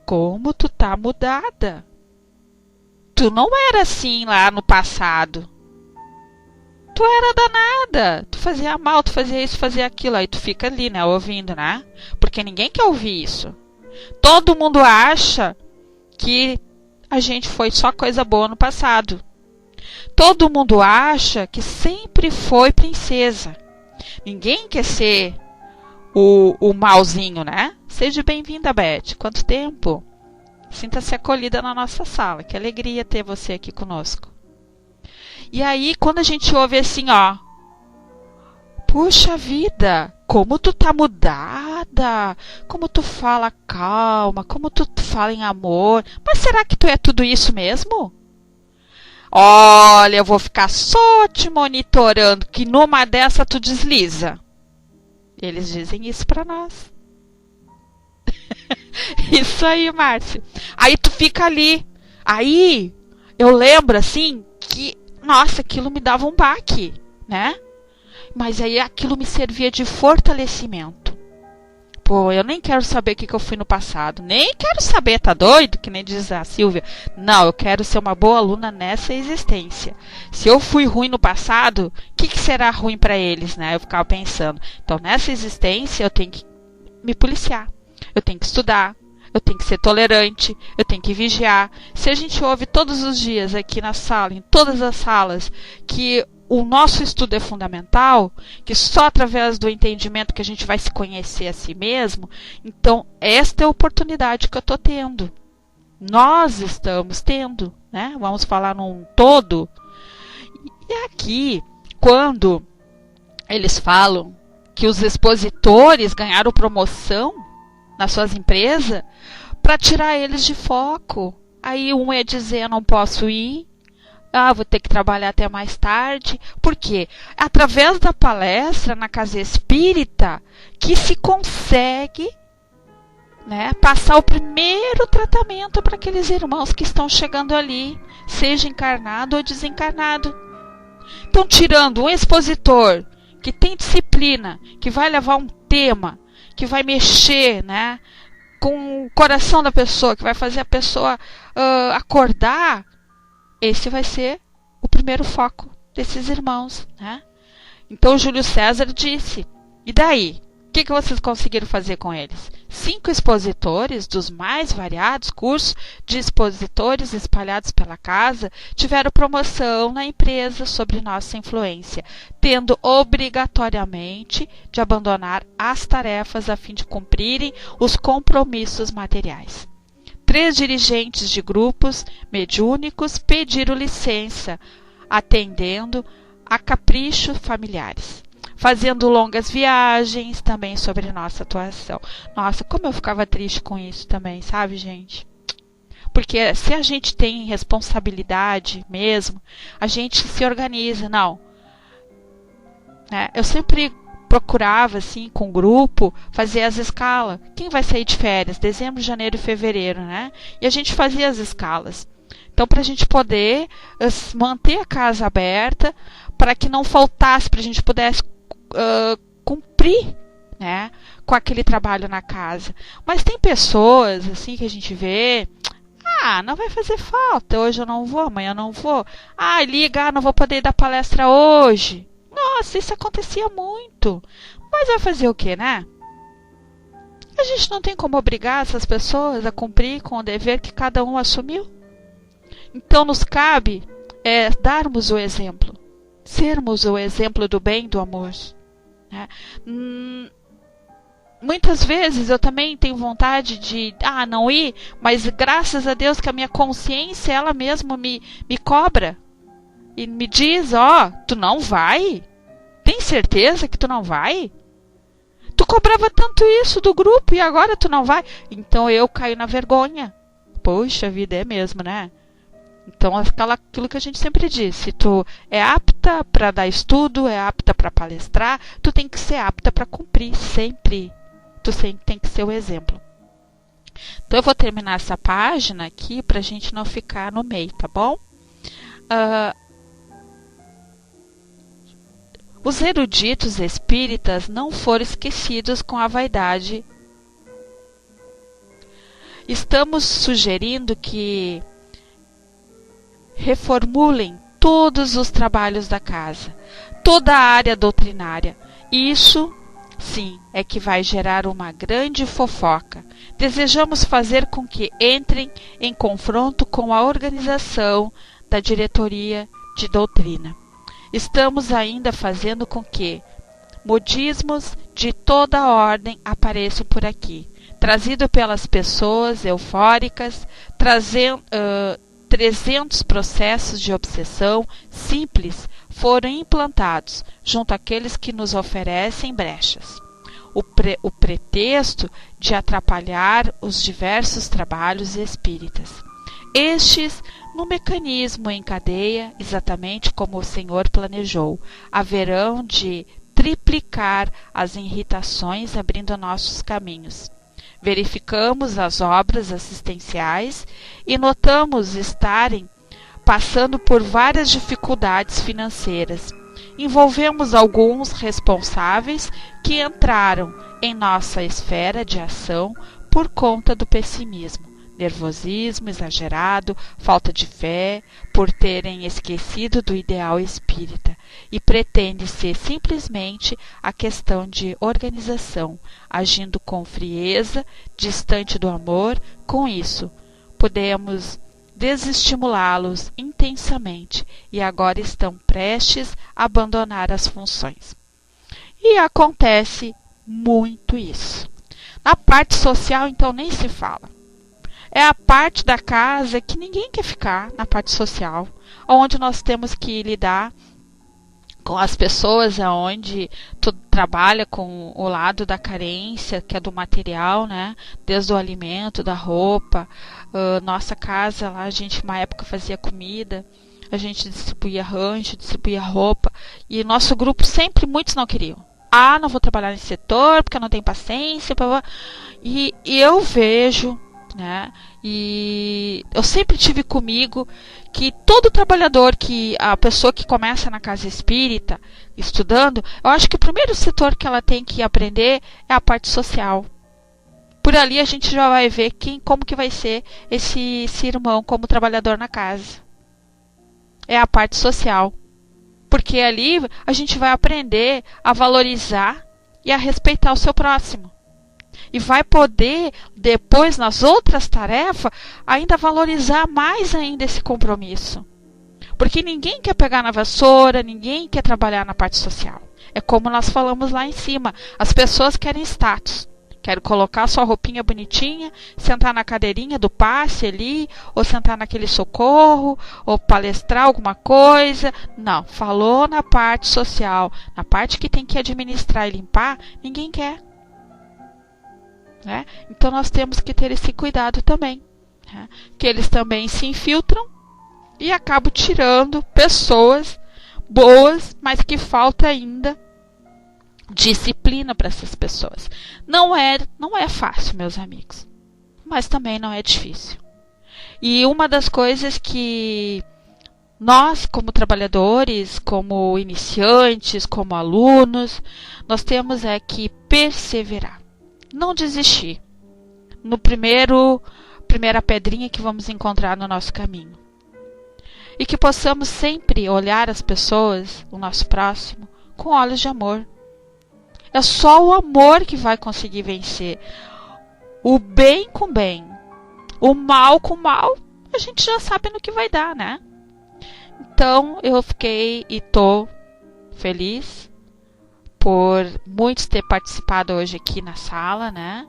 Como tu tá mudada. Tu não era assim lá no passado. Tu era danada. Tu fazia mal, tu fazia isso, fazia aquilo. Aí tu fica ali, né, ouvindo, né? Porque ninguém quer ouvir isso. Todo mundo acha que a gente foi só coisa boa no passado. Todo mundo acha que sempre foi princesa. Ninguém quer ser o malzinho, né? Seja bem-vinda, Beth. Quanto tempo? Sinta-se acolhida na nossa sala. Que alegria ter você aqui conosco. E aí, quando a gente ouve assim, Puxa vida, como tu tá mudada, como tu fala calma, como tu fala em amor. Mas será que tu é tudo isso mesmo? Olha, eu vou ficar só te monitorando, que numa dessa tu desliza. Eles dizem isso pra nós. Isso aí, Márcia. Aí tu fica ali. Aí eu lembro assim que, nossa, aquilo me dava um baque, né? Mas aí aquilo me servia de fortalecimento. Pô, eu nem quero saber o que eu fui no passado. Nem quero saber, tá doido? Que nem diz a Silvia. Não, eu quero ser uma boa aluna nessa existência. Se eu fui ruim no passado, o que será ruim para eles, né? Eu ficava pensando. Então, nessa existência, eu tenho que me policiar. Eu tenho que estudar. Eu tenho que ser tolerante. Eu tenho que vigiar. Se a gente ouve todos os dias aqui na sala, em todas as salas, que o nosso estudo é fundamental, que só através do entendimento que a gente vai se conhecer a si mesmo, então esta é a oportunidade que eu estou tendo. Nós estamos tendo, né? Vamos falar num todo. E aqui, quando eles falam que os expositores ganharam promoção nas suas empresas, para tirar eles de foco. Aí um ia dizer, eu não posso ir, vou ter que trabalhar até mais tarde. Por quê? Através da palestra na Casa Espírita que se consegue, né, passar o primeiro tratamento para aqueles irmãos que estão chegando ali, seja encarnado ou desencarnado. Então, tirando um expositor que tem disciplina, que vai levar um tema, que vai mexer, né, com o coração da pessoa, que vai fazer a pessoa acordar, esse vai ser o primeiro foco desses irmãos, né? Então, Júlio César disse, e daí? O que vocês conseguiram fazer com eles? 5 expositores dos mais variados cursos de expositores espalhados pela casa tiveram promoção na empresa sob nossa influência, tendo obrigatoriamente de abandonar as tarefas a fim de cumprirem os compromissos materiais. 3 dirigentes de grupos mediúnicos pediram licença, atendendo a caprichos familiares, fazendo longas viagens também sobre nossa atuação. Nossa, como eu ficava triste com isso também, sabe, gente? Porque se a gente tem responsabilidade mesmo, a gente se organiza, não. Né? Eu sempre procurava, assim, com o grupo, fazer as escalas. Quem vai sair de férias? Dezembro, janeiro e fevereiro, né? E a gente fazia as escalas. Então, para a gente poder manter a casa aberta, para que não faltasse, para a gente pudesse cumprir, né, com aquele trabalho na casa. Mas tem pessoas, assim, que a gente vê... não vai fazer falta. Hoje eu não vou, amanhã eu não vou. Liga, não vou poder dar palestra hoje. Nossa, isso acontecia muito. Mas vai fazer o quê, né? A gente não tem como obrigar essas pessoas a cumprir com o dever que cada um assumiu. Então nos cabe darmos o exemplo. Sermos o exemplo do bem e do amor. Né? Muitas vezes eu também tenho vontade de não ir, mas graças a Deus que a minha consciência, ela mesma me cobra. E me diz, tu não vai? Tem certeza que tu não vai? Tu cobrava tanto isso do grupo e agora tu não vai? Então eu caio na vergonha. Poxa vida, é mesmo, né? Então aquilo que a gente sempre diz, se tu é apta para dar estudo, é apta para palestrar, tu tem que ser apta para cumprir sempre. Tu sempre tem que ser o exemplo. Então eu vou terminar essa página aqui para a gente não ficar no meio, tá bom? Os eruditos espíritas não foram esquecidos com a vaidade. Estamos sugerindo que reformulem todos os trabalhos da casa, toda a área doutrinária. Isso, sim, é que vai gerar uma grande fofoca. Desejamos fazer com que entrem em confronto com a organização da diretoria de doutrina. Estamos ainda fazendo com que modismos de toda a ordem apareçam por aqui, trazido pelas pessoas eufóricas, 300 processos de obsessão simples foram implantados junto àqueles que nos oferecem brechas. O pretexto de atrapalhar os diversos trabalhos espíritas. Estes, no mecanismo em cadeia, exatamente como o Senhor planejou, haverão de triplicar as irritações abrindo nossos caminhos. Verificamos as obras assistenciais e notamos estarem passando por várias dificuldades financeiras. Envolvemos alguns responsáveis que entraram em nossa esfera de ação por conta do pessimismo, nervosismo exagerado, falta de fé, por terem esquecido do ideal espírita, e pretende ser simplesmente a questão de organização, agindo com frieza, distante do amor. Com isso, podemos desestimulá-los intensamente e agora estão prestes a abandonar as funções. E acontece muito isso. Na parte social, então, nem se fala. É a parte da casa que ninguém quer ficar, na parte social, onde nós temos que lidar com as pessoas, onde tu trabalha com o lado da carência, que é do material, né? Desde o alimento, da roupa. Nossa casa lá, a gente uma época fazia comida, a gente distribuía rancho, distribuía roupa, e nosso grupo sempre, muitos não queriam. Não vou trabalhar nesse setor, porque eu não tenho paciência, e eu vejo, né? E eu sempre tive comigo que todo trabalhador, a pessoa que começa na casa espírita, estudando, eu acho que o primeiro setor que ela tem que aprender é a parte social. Por ali a gente já vai ver como que vai ser esse irmão como trabalhador na casa. É a parte social. Porque ali a gente vai aprender a valorizar e a respeitar o seu próximo. E vai poder, depois, nas outras tarefas, ainda valorizar mais ainda esse compromisso. Porque ninguém quer pegar na vassoura, ninguém quer trabalhar na parte social. É como nós falamos lá em cima. As pessoas querem status. Querem colocar sua roupinha bonitinha, sentar na cadeirinha do passe ali, ou sentar naquele socorro, ou palestrar alguma coisa. Não, falou na parte social, na parte que tem que administrar e limpar, ninguém quer. Né? Então nós temos que ter esse cuidado também, né? Que eles também se infiltram e acabam tirando pessoas boas, mas que falta ainda disciplina para essas pessoas. Não é fácil, meus amigos, mas também não é difícil. E uma das coisas que nós, como trabalhadores, como iniciantes, como alunos, nós temos é que perseverar. Não desistir no primeira pedrinha que vamos encontrar no nosso caminho. E que possamos sempre olhar as pessoas, o nosso próximo, com olhos de amor. É só o amor que vai conseguir vencer. O bem com bem, o mal com mal, a gente já sabe no que vai dar, né? Então eu fiquei e tô feliz por muitos ter participado hoje aqui na sala, né?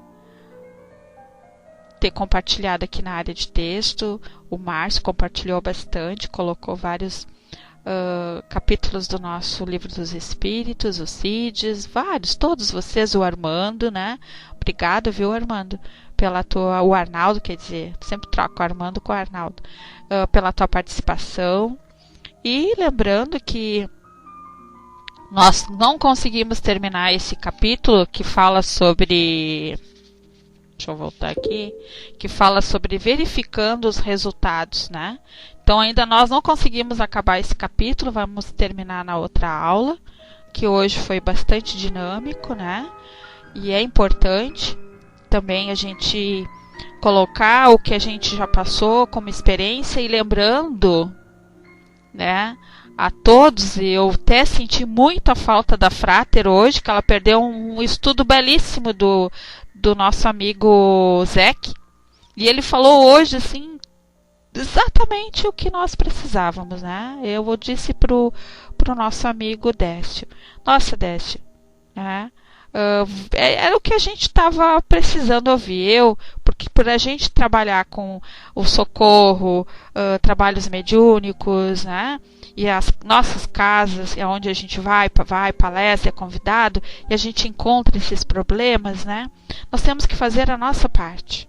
Ter compartilhado aqui na área de texto. O Márcio compartilhou bastante, colocou vários capítulos do nosso Livro dos Espíritos, o Cides, vários, todos vocês, o Armando, né? Obrigado, viu, Armando, o Arnaldo, quer dizer, sempre troco o Armando com o Arnaldo, pela tua participação. E lembrando que nós não conseguimos terminar esse capítulo que fala sobre... Deixa eu voltar aqui. Que fala sobre verificando os resultados, né? Então ainda nós não conseguimos acabar esse capítulo. Vamos terminar na outra aula, que hoje foi bastante dinâmico, né? E é importante também a gente colocar o que a gente já passou como experiência e lembrando, né, a todos, eu até senti muita falta da Frater hoje, que ela perdeu um estudo belíssimo do nosso amigo Zeke, e ele falou hoje assim exatamente o que nós precisávamos, né? Eu disse pro nosso amigo Décio, nossa, Décio, né? Era o que a gente estava precisando ouvir. Porque por a gente trabalhar com o socorro, trabalhos mediúnicos, né? E as nossas casas, é onde a gente vai, palestra, é convidado, e a gente encontra esses problemas, né? Nós temos que fazer a nossa parte.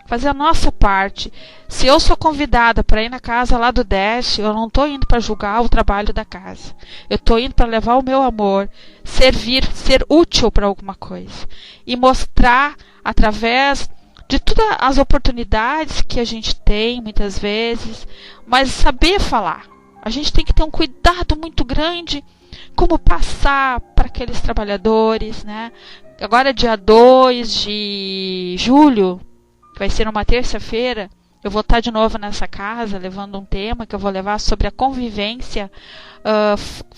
Fazer a nossa parte. Se eu sou convidada para ir na casa lá do Décio, eu não estou indo para julgar o trabalho da casa. Eu estou indo para levar o meu amor, servir, ser útil para alguma coisa. E mostrar, através de todas as oportunidades que a gente tem, muitas vezes, mas saber falar. A gente tem que ter um cuidado muito grande como passar para aqueles trabalhadores, né? Agora, dia 2 de julho, que vai ser uma terça-feira, eu vou estar de novo nessa casa, levando um tema que eu vou levar sobre a convivência,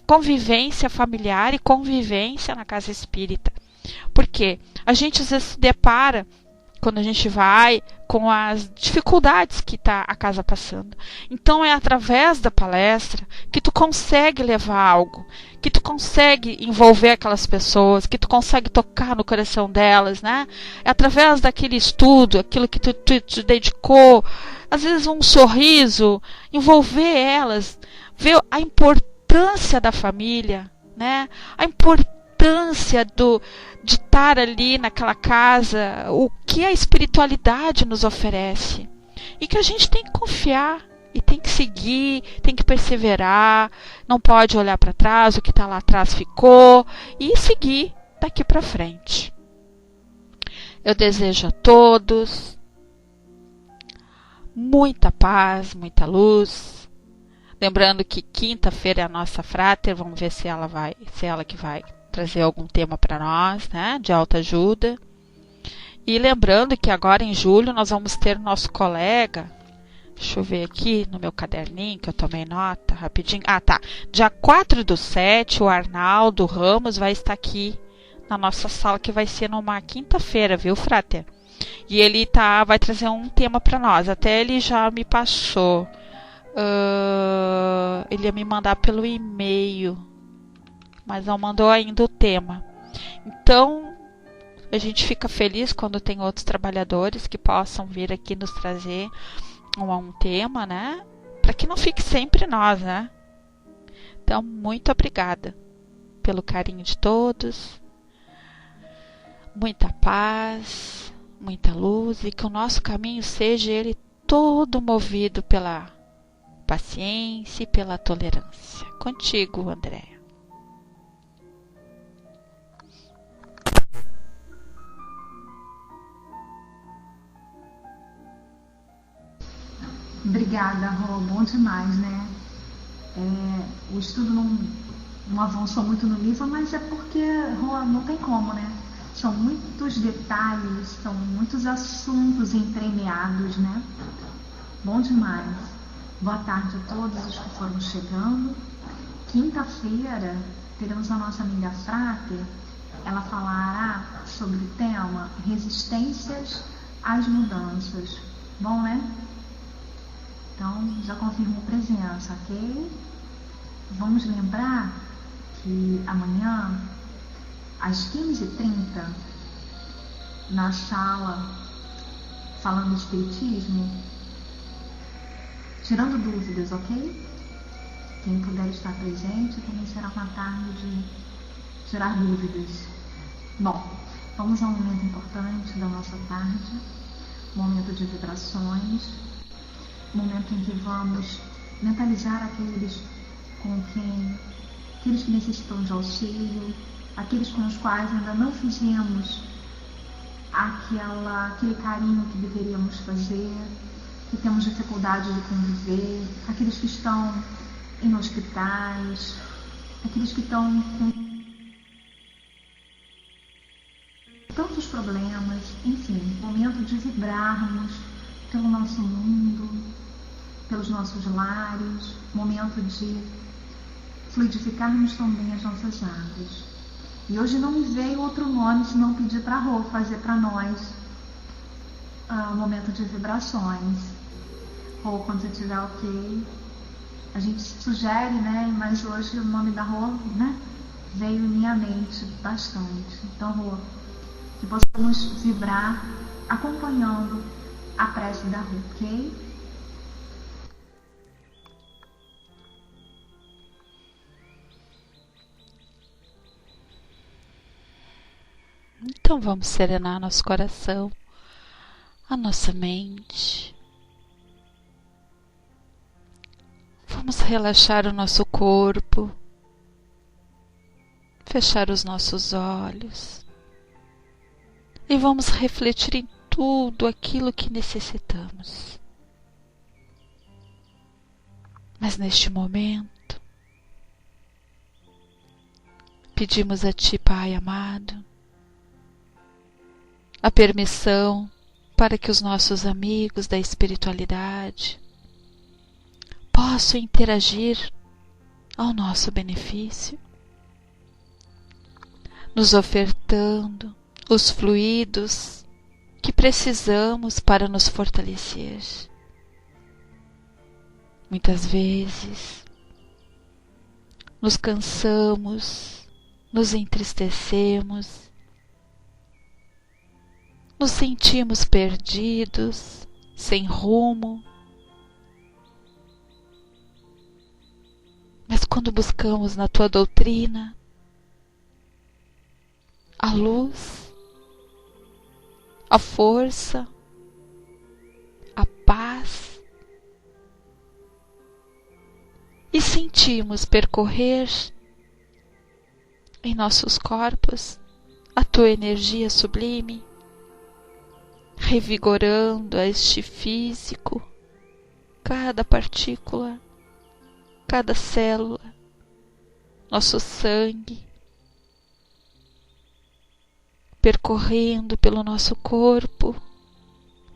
convivência familiar e convivência na casa espírita. Porque a gente às vezes se depara, quando a gente vai, com as dificuldades que está a casa passando. Então é através da palestra que tu consegue levar algo, que tu consegue envolver aquelas pessoas, que tu consegue tocar no coração delas, né? É através daquele estudo, aquilo que tu te dedicou, às vezes um sorriso, envolver elas, ver a importância da família, né? A importância de estar ali naquela casa, o que a espiritualidade nos oferece. E que a gente tem que confiar, e tem que seguir, tem que perseverar, não pode olhar para trás, o que está lá atrás ficou, e seguir daqui para frente. Eu desejo a todos muita paz, muita luz. Lembrando que quinta-feira é a nossa fráter, vamos ver se ela que vai trazer algum tema para nós, né, de autoajuda. E lembrando que agora em julho nós vamos ter nosso colega, deixa eu ver aqui no meu caderninho que eu tomei nota rapidinho. Dia 4/7, o Arnaldo Ramos vai estar aqui na nossa sala, que vai ser numa quinta-feira, viu, Frater? E ele vai trazer um tema para nós. Até ele já me passou. Ele ia me mandar pelo e-mail, mas não mandou ainda o tema. Então, a gente fica feliz quando tem outros trabalhadores que possam vir aqui nos trazer um tema, né? Para que não fique sempre nós, né? Então, muito obrigada pelo carinho de todos. Muita paz, muita luz, e que o nosso caminho seja ele todo movido pela paciência e pela tolerância. Contigo, Andréa. Obrigada, Rô. Bom demais, né? O estudo não avançou muito no livro, mas é porque, Rô, não tem como, né? São muitos detalhes, são muitos assuntos entremeados, né? Bom demais. Boa tarde a todos os que foram chegando. Quinta-feira teremos a nossa amiga Frater. Ela falará sobre o tema resistências às mudanças. Bom, né? Então, já confirmou presença, ok? Vamos lembrar que amanhã, às 15h30, na sala falando de espiritismo, tirando dúvidas, ok? Quem puder estar presente também será uma tarde de tirar dúvidas. Bom, vamos a um momento importante da nossa tarde, momento de vibrações, momento em que vamos mentalizar aqueles que necessitam de auxílio, aqueles com os quais ainda não fizemos aquele carinho que deveríamos fazer, que temos dificuldade de conviver, aqueles que estão em hospitais, aqueles que estão com tantos problemas, enfim, momento de vibrarmos pelo nosso mundo, pelos nossos lares, momento de fluidificarmos também as nossas águas. E hoje não me veio outro nome senão pedir para a Rô fazer para nós um momento de vibrações. Rô, quando você estiver ok, a gente sugere, né? Mas hoje o nome da Rô, né? veio em minha mente bastante. Então, Rô, que possamos vibrar acompanhando a prece da Rô, ok? Então vamos serenar nosso coração, a nossa mente. Vamos relaxar o nosso corpo, fechar os nossos olhos e vamos refletir em tudo aquilo que necessitamos. Mas neste momento, pedimos a Ti, Pai amado, a permissão para que os nossos amigos da espiritualidade possam interagir ao nosso benefício, nos ofertando os fluidos que precisamos para nos fortalecer. Muitas vezes nos cansamos, nos entristecemos, nos sentimos perdidos, sem rumo. Mas quando buscamos na Tua doutrina a luz, a força, a paz, e sentimos percorrer em nossos corpos a Tua energia sublime, revigorando este físico, cada partícula, cada célula, nosso sangue, percorrendo pelo nosso corpo,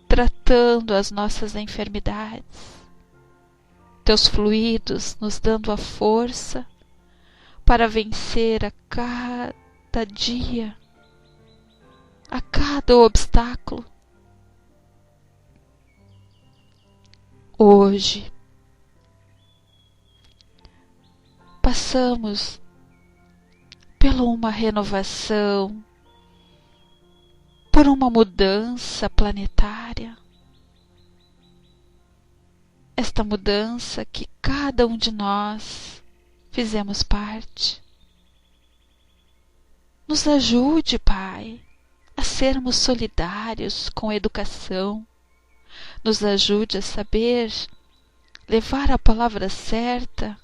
tratando as nossas enfermidades, Teus fluidos nos dando a força para vencer a cada dia, a cada obstáculo. Hoje, passamos por uma renovação, por uma mudança planetária. Esta mudança que cada um de nós fizemos parte. Nos ajude, Pai, a sermos solidários com a educação. Nos ajude a saber levar a palavra certa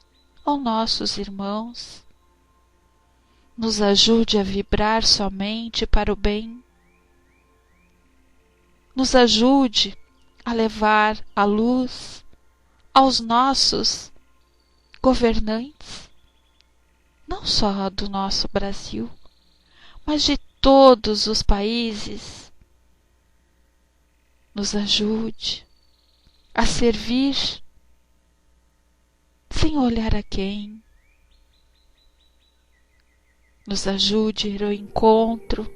aos nossos irmãos. Nos ajude a vibrar somente para o bem. Nos ajude a levar a luz aos nossos governantes, não só do nosso Brasil, mas de todos os países. Nos ajude a servir sem olhar a quem. Nos ajude a ir ao encontro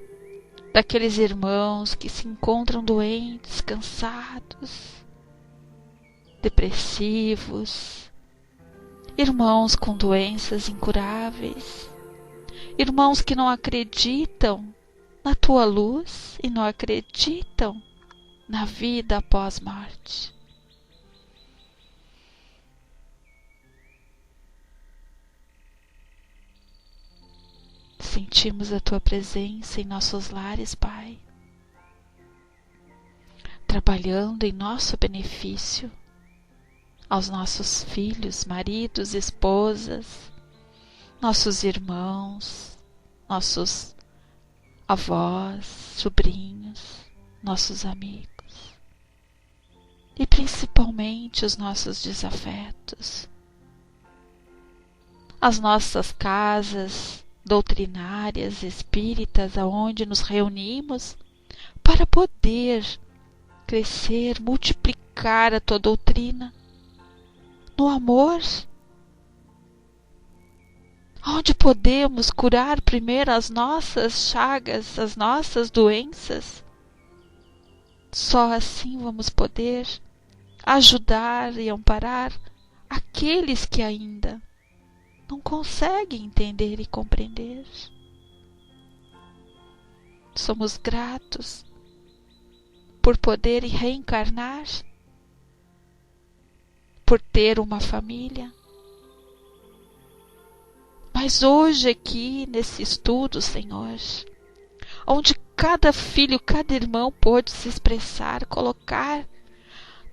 daqueles irmãos que se encontram doentes, cansados, depressivos, irmãos com doenças incuráveis, irmãos que não acreditam na Tua luz e não acreditam na vida após morte. Sentimos a Tua presença em nossos lares, Pai, trabalhando em nosso benefício, aos nossos filhos, maridos, esposas, nossos irmãos, nossos avós, sobrinhos, nossos amigos e principalmente os nossos desafetos, as nossas casas doutrinárias, espíritas, aonde nos reunimos para poder crescer, multiplicar a Tua doutrina no amor, onde podemos curar primeiro as nossas chagas, as nossas doenças. Só assim vamos poder ajudar e amparar aqueles que ainda não conseguem entender e compreender. Somos gratos por poder reencarnar, por ter uma família. Mas hoje aqui nesse estudo, Senhor, onde cada filho, cada irmão pôde se expressar, colocar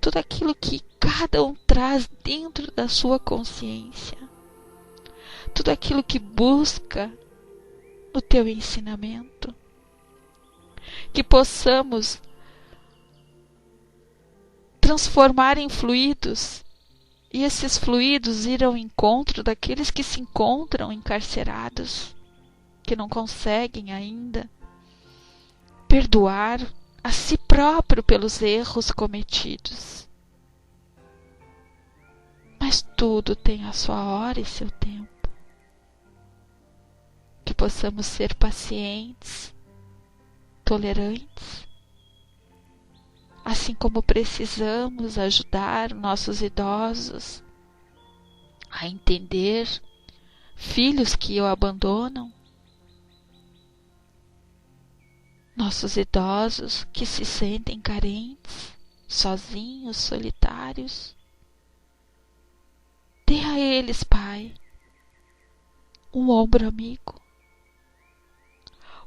tudo aquilo que cada um traz dentro da sua consciência, tudo aquilo que busca no teu ensinamento, que possamos transformar em fluidos, e esses fluidos ir ao encontro daqueles que se encontram encarcerados, que não conseguem ainda perdoar a si próprio pelos erros cometidos. Mas tudo tem a sua hora e seu tempo. Que possamos ser pacientes, tolerantes, assim como precisamos ajudar nossos idosos a entender filhos que o abandonam, nossos idosos que se sentem carentes, sozinhos, solitários. Dê a eles, Pai, um ombro amigo,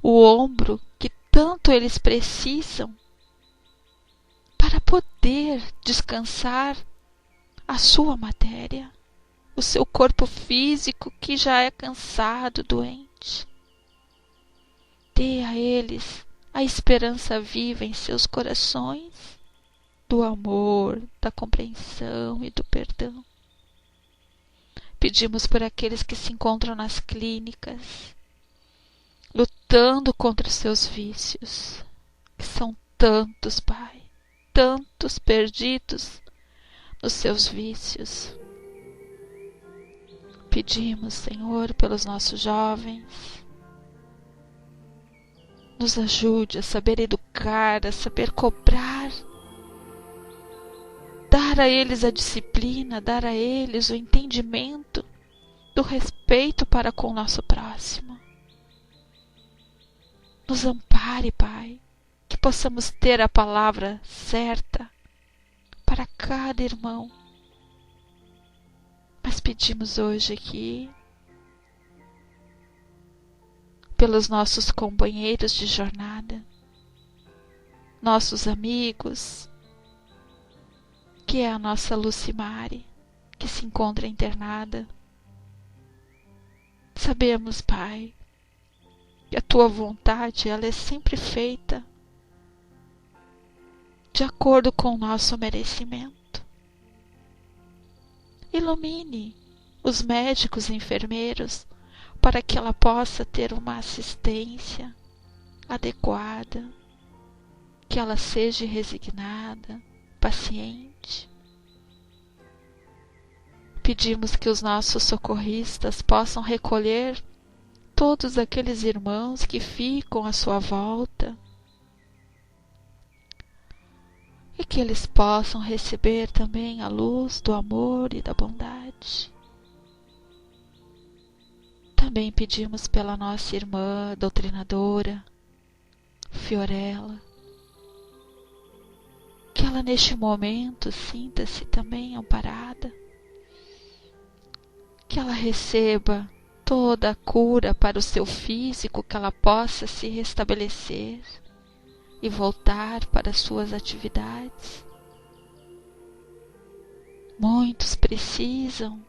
o ombro que tanto eles precisam para poder descansar a sua matéria, o seu corpo físico que já é cansado, doente. Dê a eles a esperança viva em seus corações, do amor, da compreensão e do perdão. Pedimos por aqueles que se encontram nas clínicas, lutando contra os seus vícios, que são tantos, Pai, tantos perdidos nos seus vícios. Pedimos, Senhor, pelos nossos jovens, nos ajude a saber educar, a saber cobrar, dar a eles a disciplina, dar a eles o entendimento do respeito para com o nosso próximo. Nos ampare, Pai, que possamos ter a palavra certa para cada irmão. Mas pedimos hoje aqui pelos nossos companheiros de jornada, nossos amigos, que é a nossa Lucimare, que se encontra internada. Sabemos, Pai, que a Tua vontade ela é sempre feita de acordo com o nosso merecimento. Ilumine os médicos e enfermeiros para que ela possa ter uma assistência adequada, que ela seja resignada, paciente. Pedimos que os nossos socorristas possam recolher todos aqueles irmãos que ficam à sua volta e que eles possam receber também a luz do amor e da bondade. Também pedimos pela nossa irmã doutrinadora, Fiorella, que ela neste momento sinta-se também amparada, que ela receba toda a cura para o seu físico, que ela possa se restabelecer e voltar para as suas atividades. Muitos precisam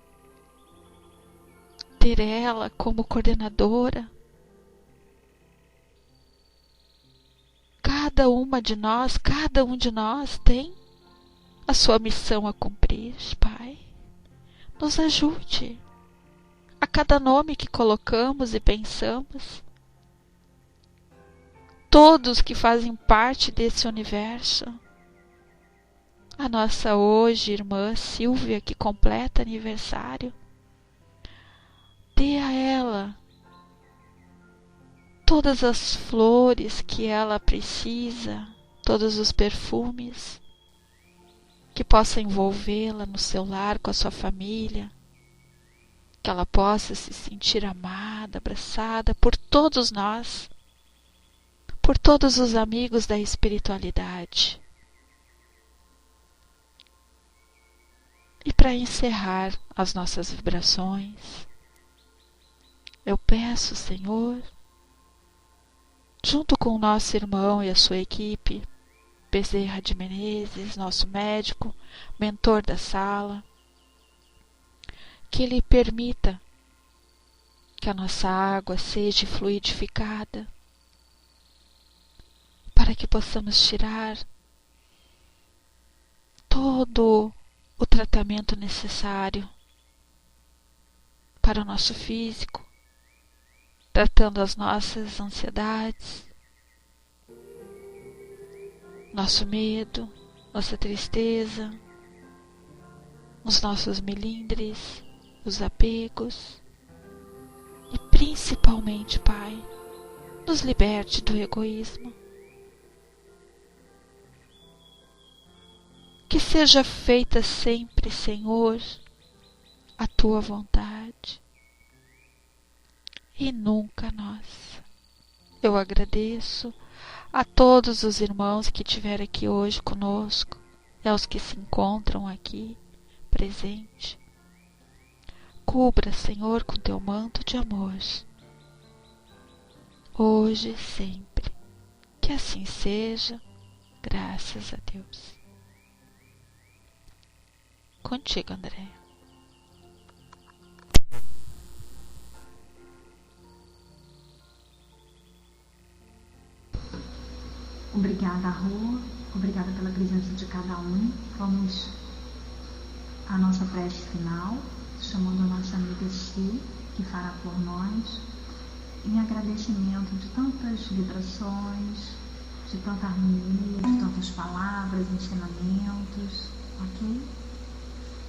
ter ela como coordenadora. Cada um de nós tem a sua missão a cumprir, Pai. Nos ajude a cada nome que colocamos e pensamos. Todos que fazem parte desse universo. A nossa hoje irmã Silvia, que completa aniversário. Dê a ela todas as flores que ela precisa, todos os perfumes que possa envolvê-la no seu lar com a sua família, que ela possa se sentir amada, abraçada por todos nós, por todos os amigos da espiritualidade. E para encerrar as nossas vibrações, eu peço, Senhor, junto com o nosso irmão e a sua equipe, Bezerra de Menezes, nosso médico, mentor da sala, que Ele permita que a nossa água seja fluidificada, para que possamos tirar todo o tratamento necessário para o nosso físico, tratando as nossas ansiedades, nosso medo, nossa tristeza, os nossos melindres, os apegos e principalmente, Pai, nos liberte do egoísmo. Que seja feita sempre, Senhor, a Tua vontade e nunca a nossa. Eu agradeço a todos os irmãos que estiveram aqui hoje conosco e aos que se encontram aqui presente. Cubra, Senhor, com Teu manto de amor, hoje e sempre. Que assim seja, graças a Deus. Contigo, André. Obrigada, Rô. Obrigada pela presença de cada um. Vamos à nossa prece final, chamando a nossa amiga Xi, que fará por nós, em agradecimento de tantas vibrações, de tanta harmonia, de tantas palavras, ensinamentos, ok?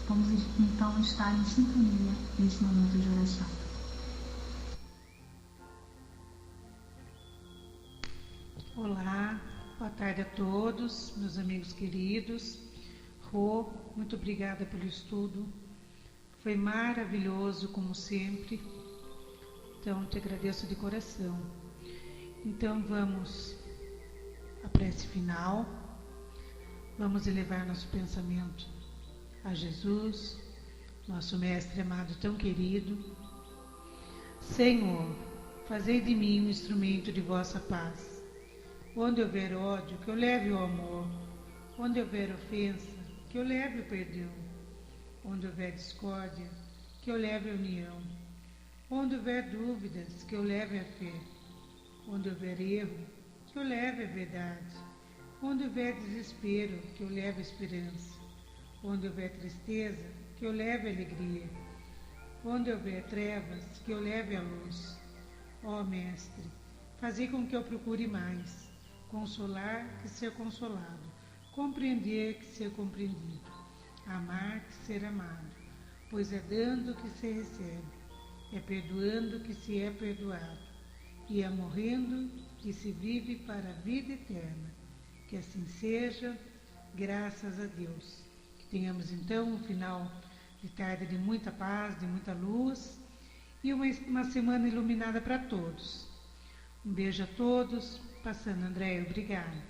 Vamos então estar em sintonia nesse momento de oração. Olá, boa tarde a todos, meus amigos queridos. Rô, muito obrigada pelo estudo. Foi maravilhoso, como sempre. Então, te agradeço de coração. Então, vamos à prece final. Vamos elevar nosso pensamento a Jesus, nosso Mestre amado tão querido. Senhor, fazei de mim um instrumento de vossa paz. Onde houver ódio, que eu leve o amor. Onde houver ofensa, que eu leve o perdão. Onde houver discórdia, que eu leve a união. Onde houver dúvidas, que eu leve a fé. Onde houver erro, que eu leve a verdade. Onde houver desespero, que eu leve a esperança. Onde houver tristeza, que eu leve a alegria. Onde houver trevas, que eu leve a luz. Ó Mestre, fazei com que eu procure mais, consolar que ser consolado, compreender que ser compreendido, amar que ser amado, pois é dando que se recebe, é perdoando que se é perdoado, e é morrendo que se vive para a vida eterna. Que assim seja, graças a Deus. Tenhamos então um final de tarde de muita paz, de muita luz e uma semana iluminada para todos. Um beijo a todos. Passando, André, obrigada.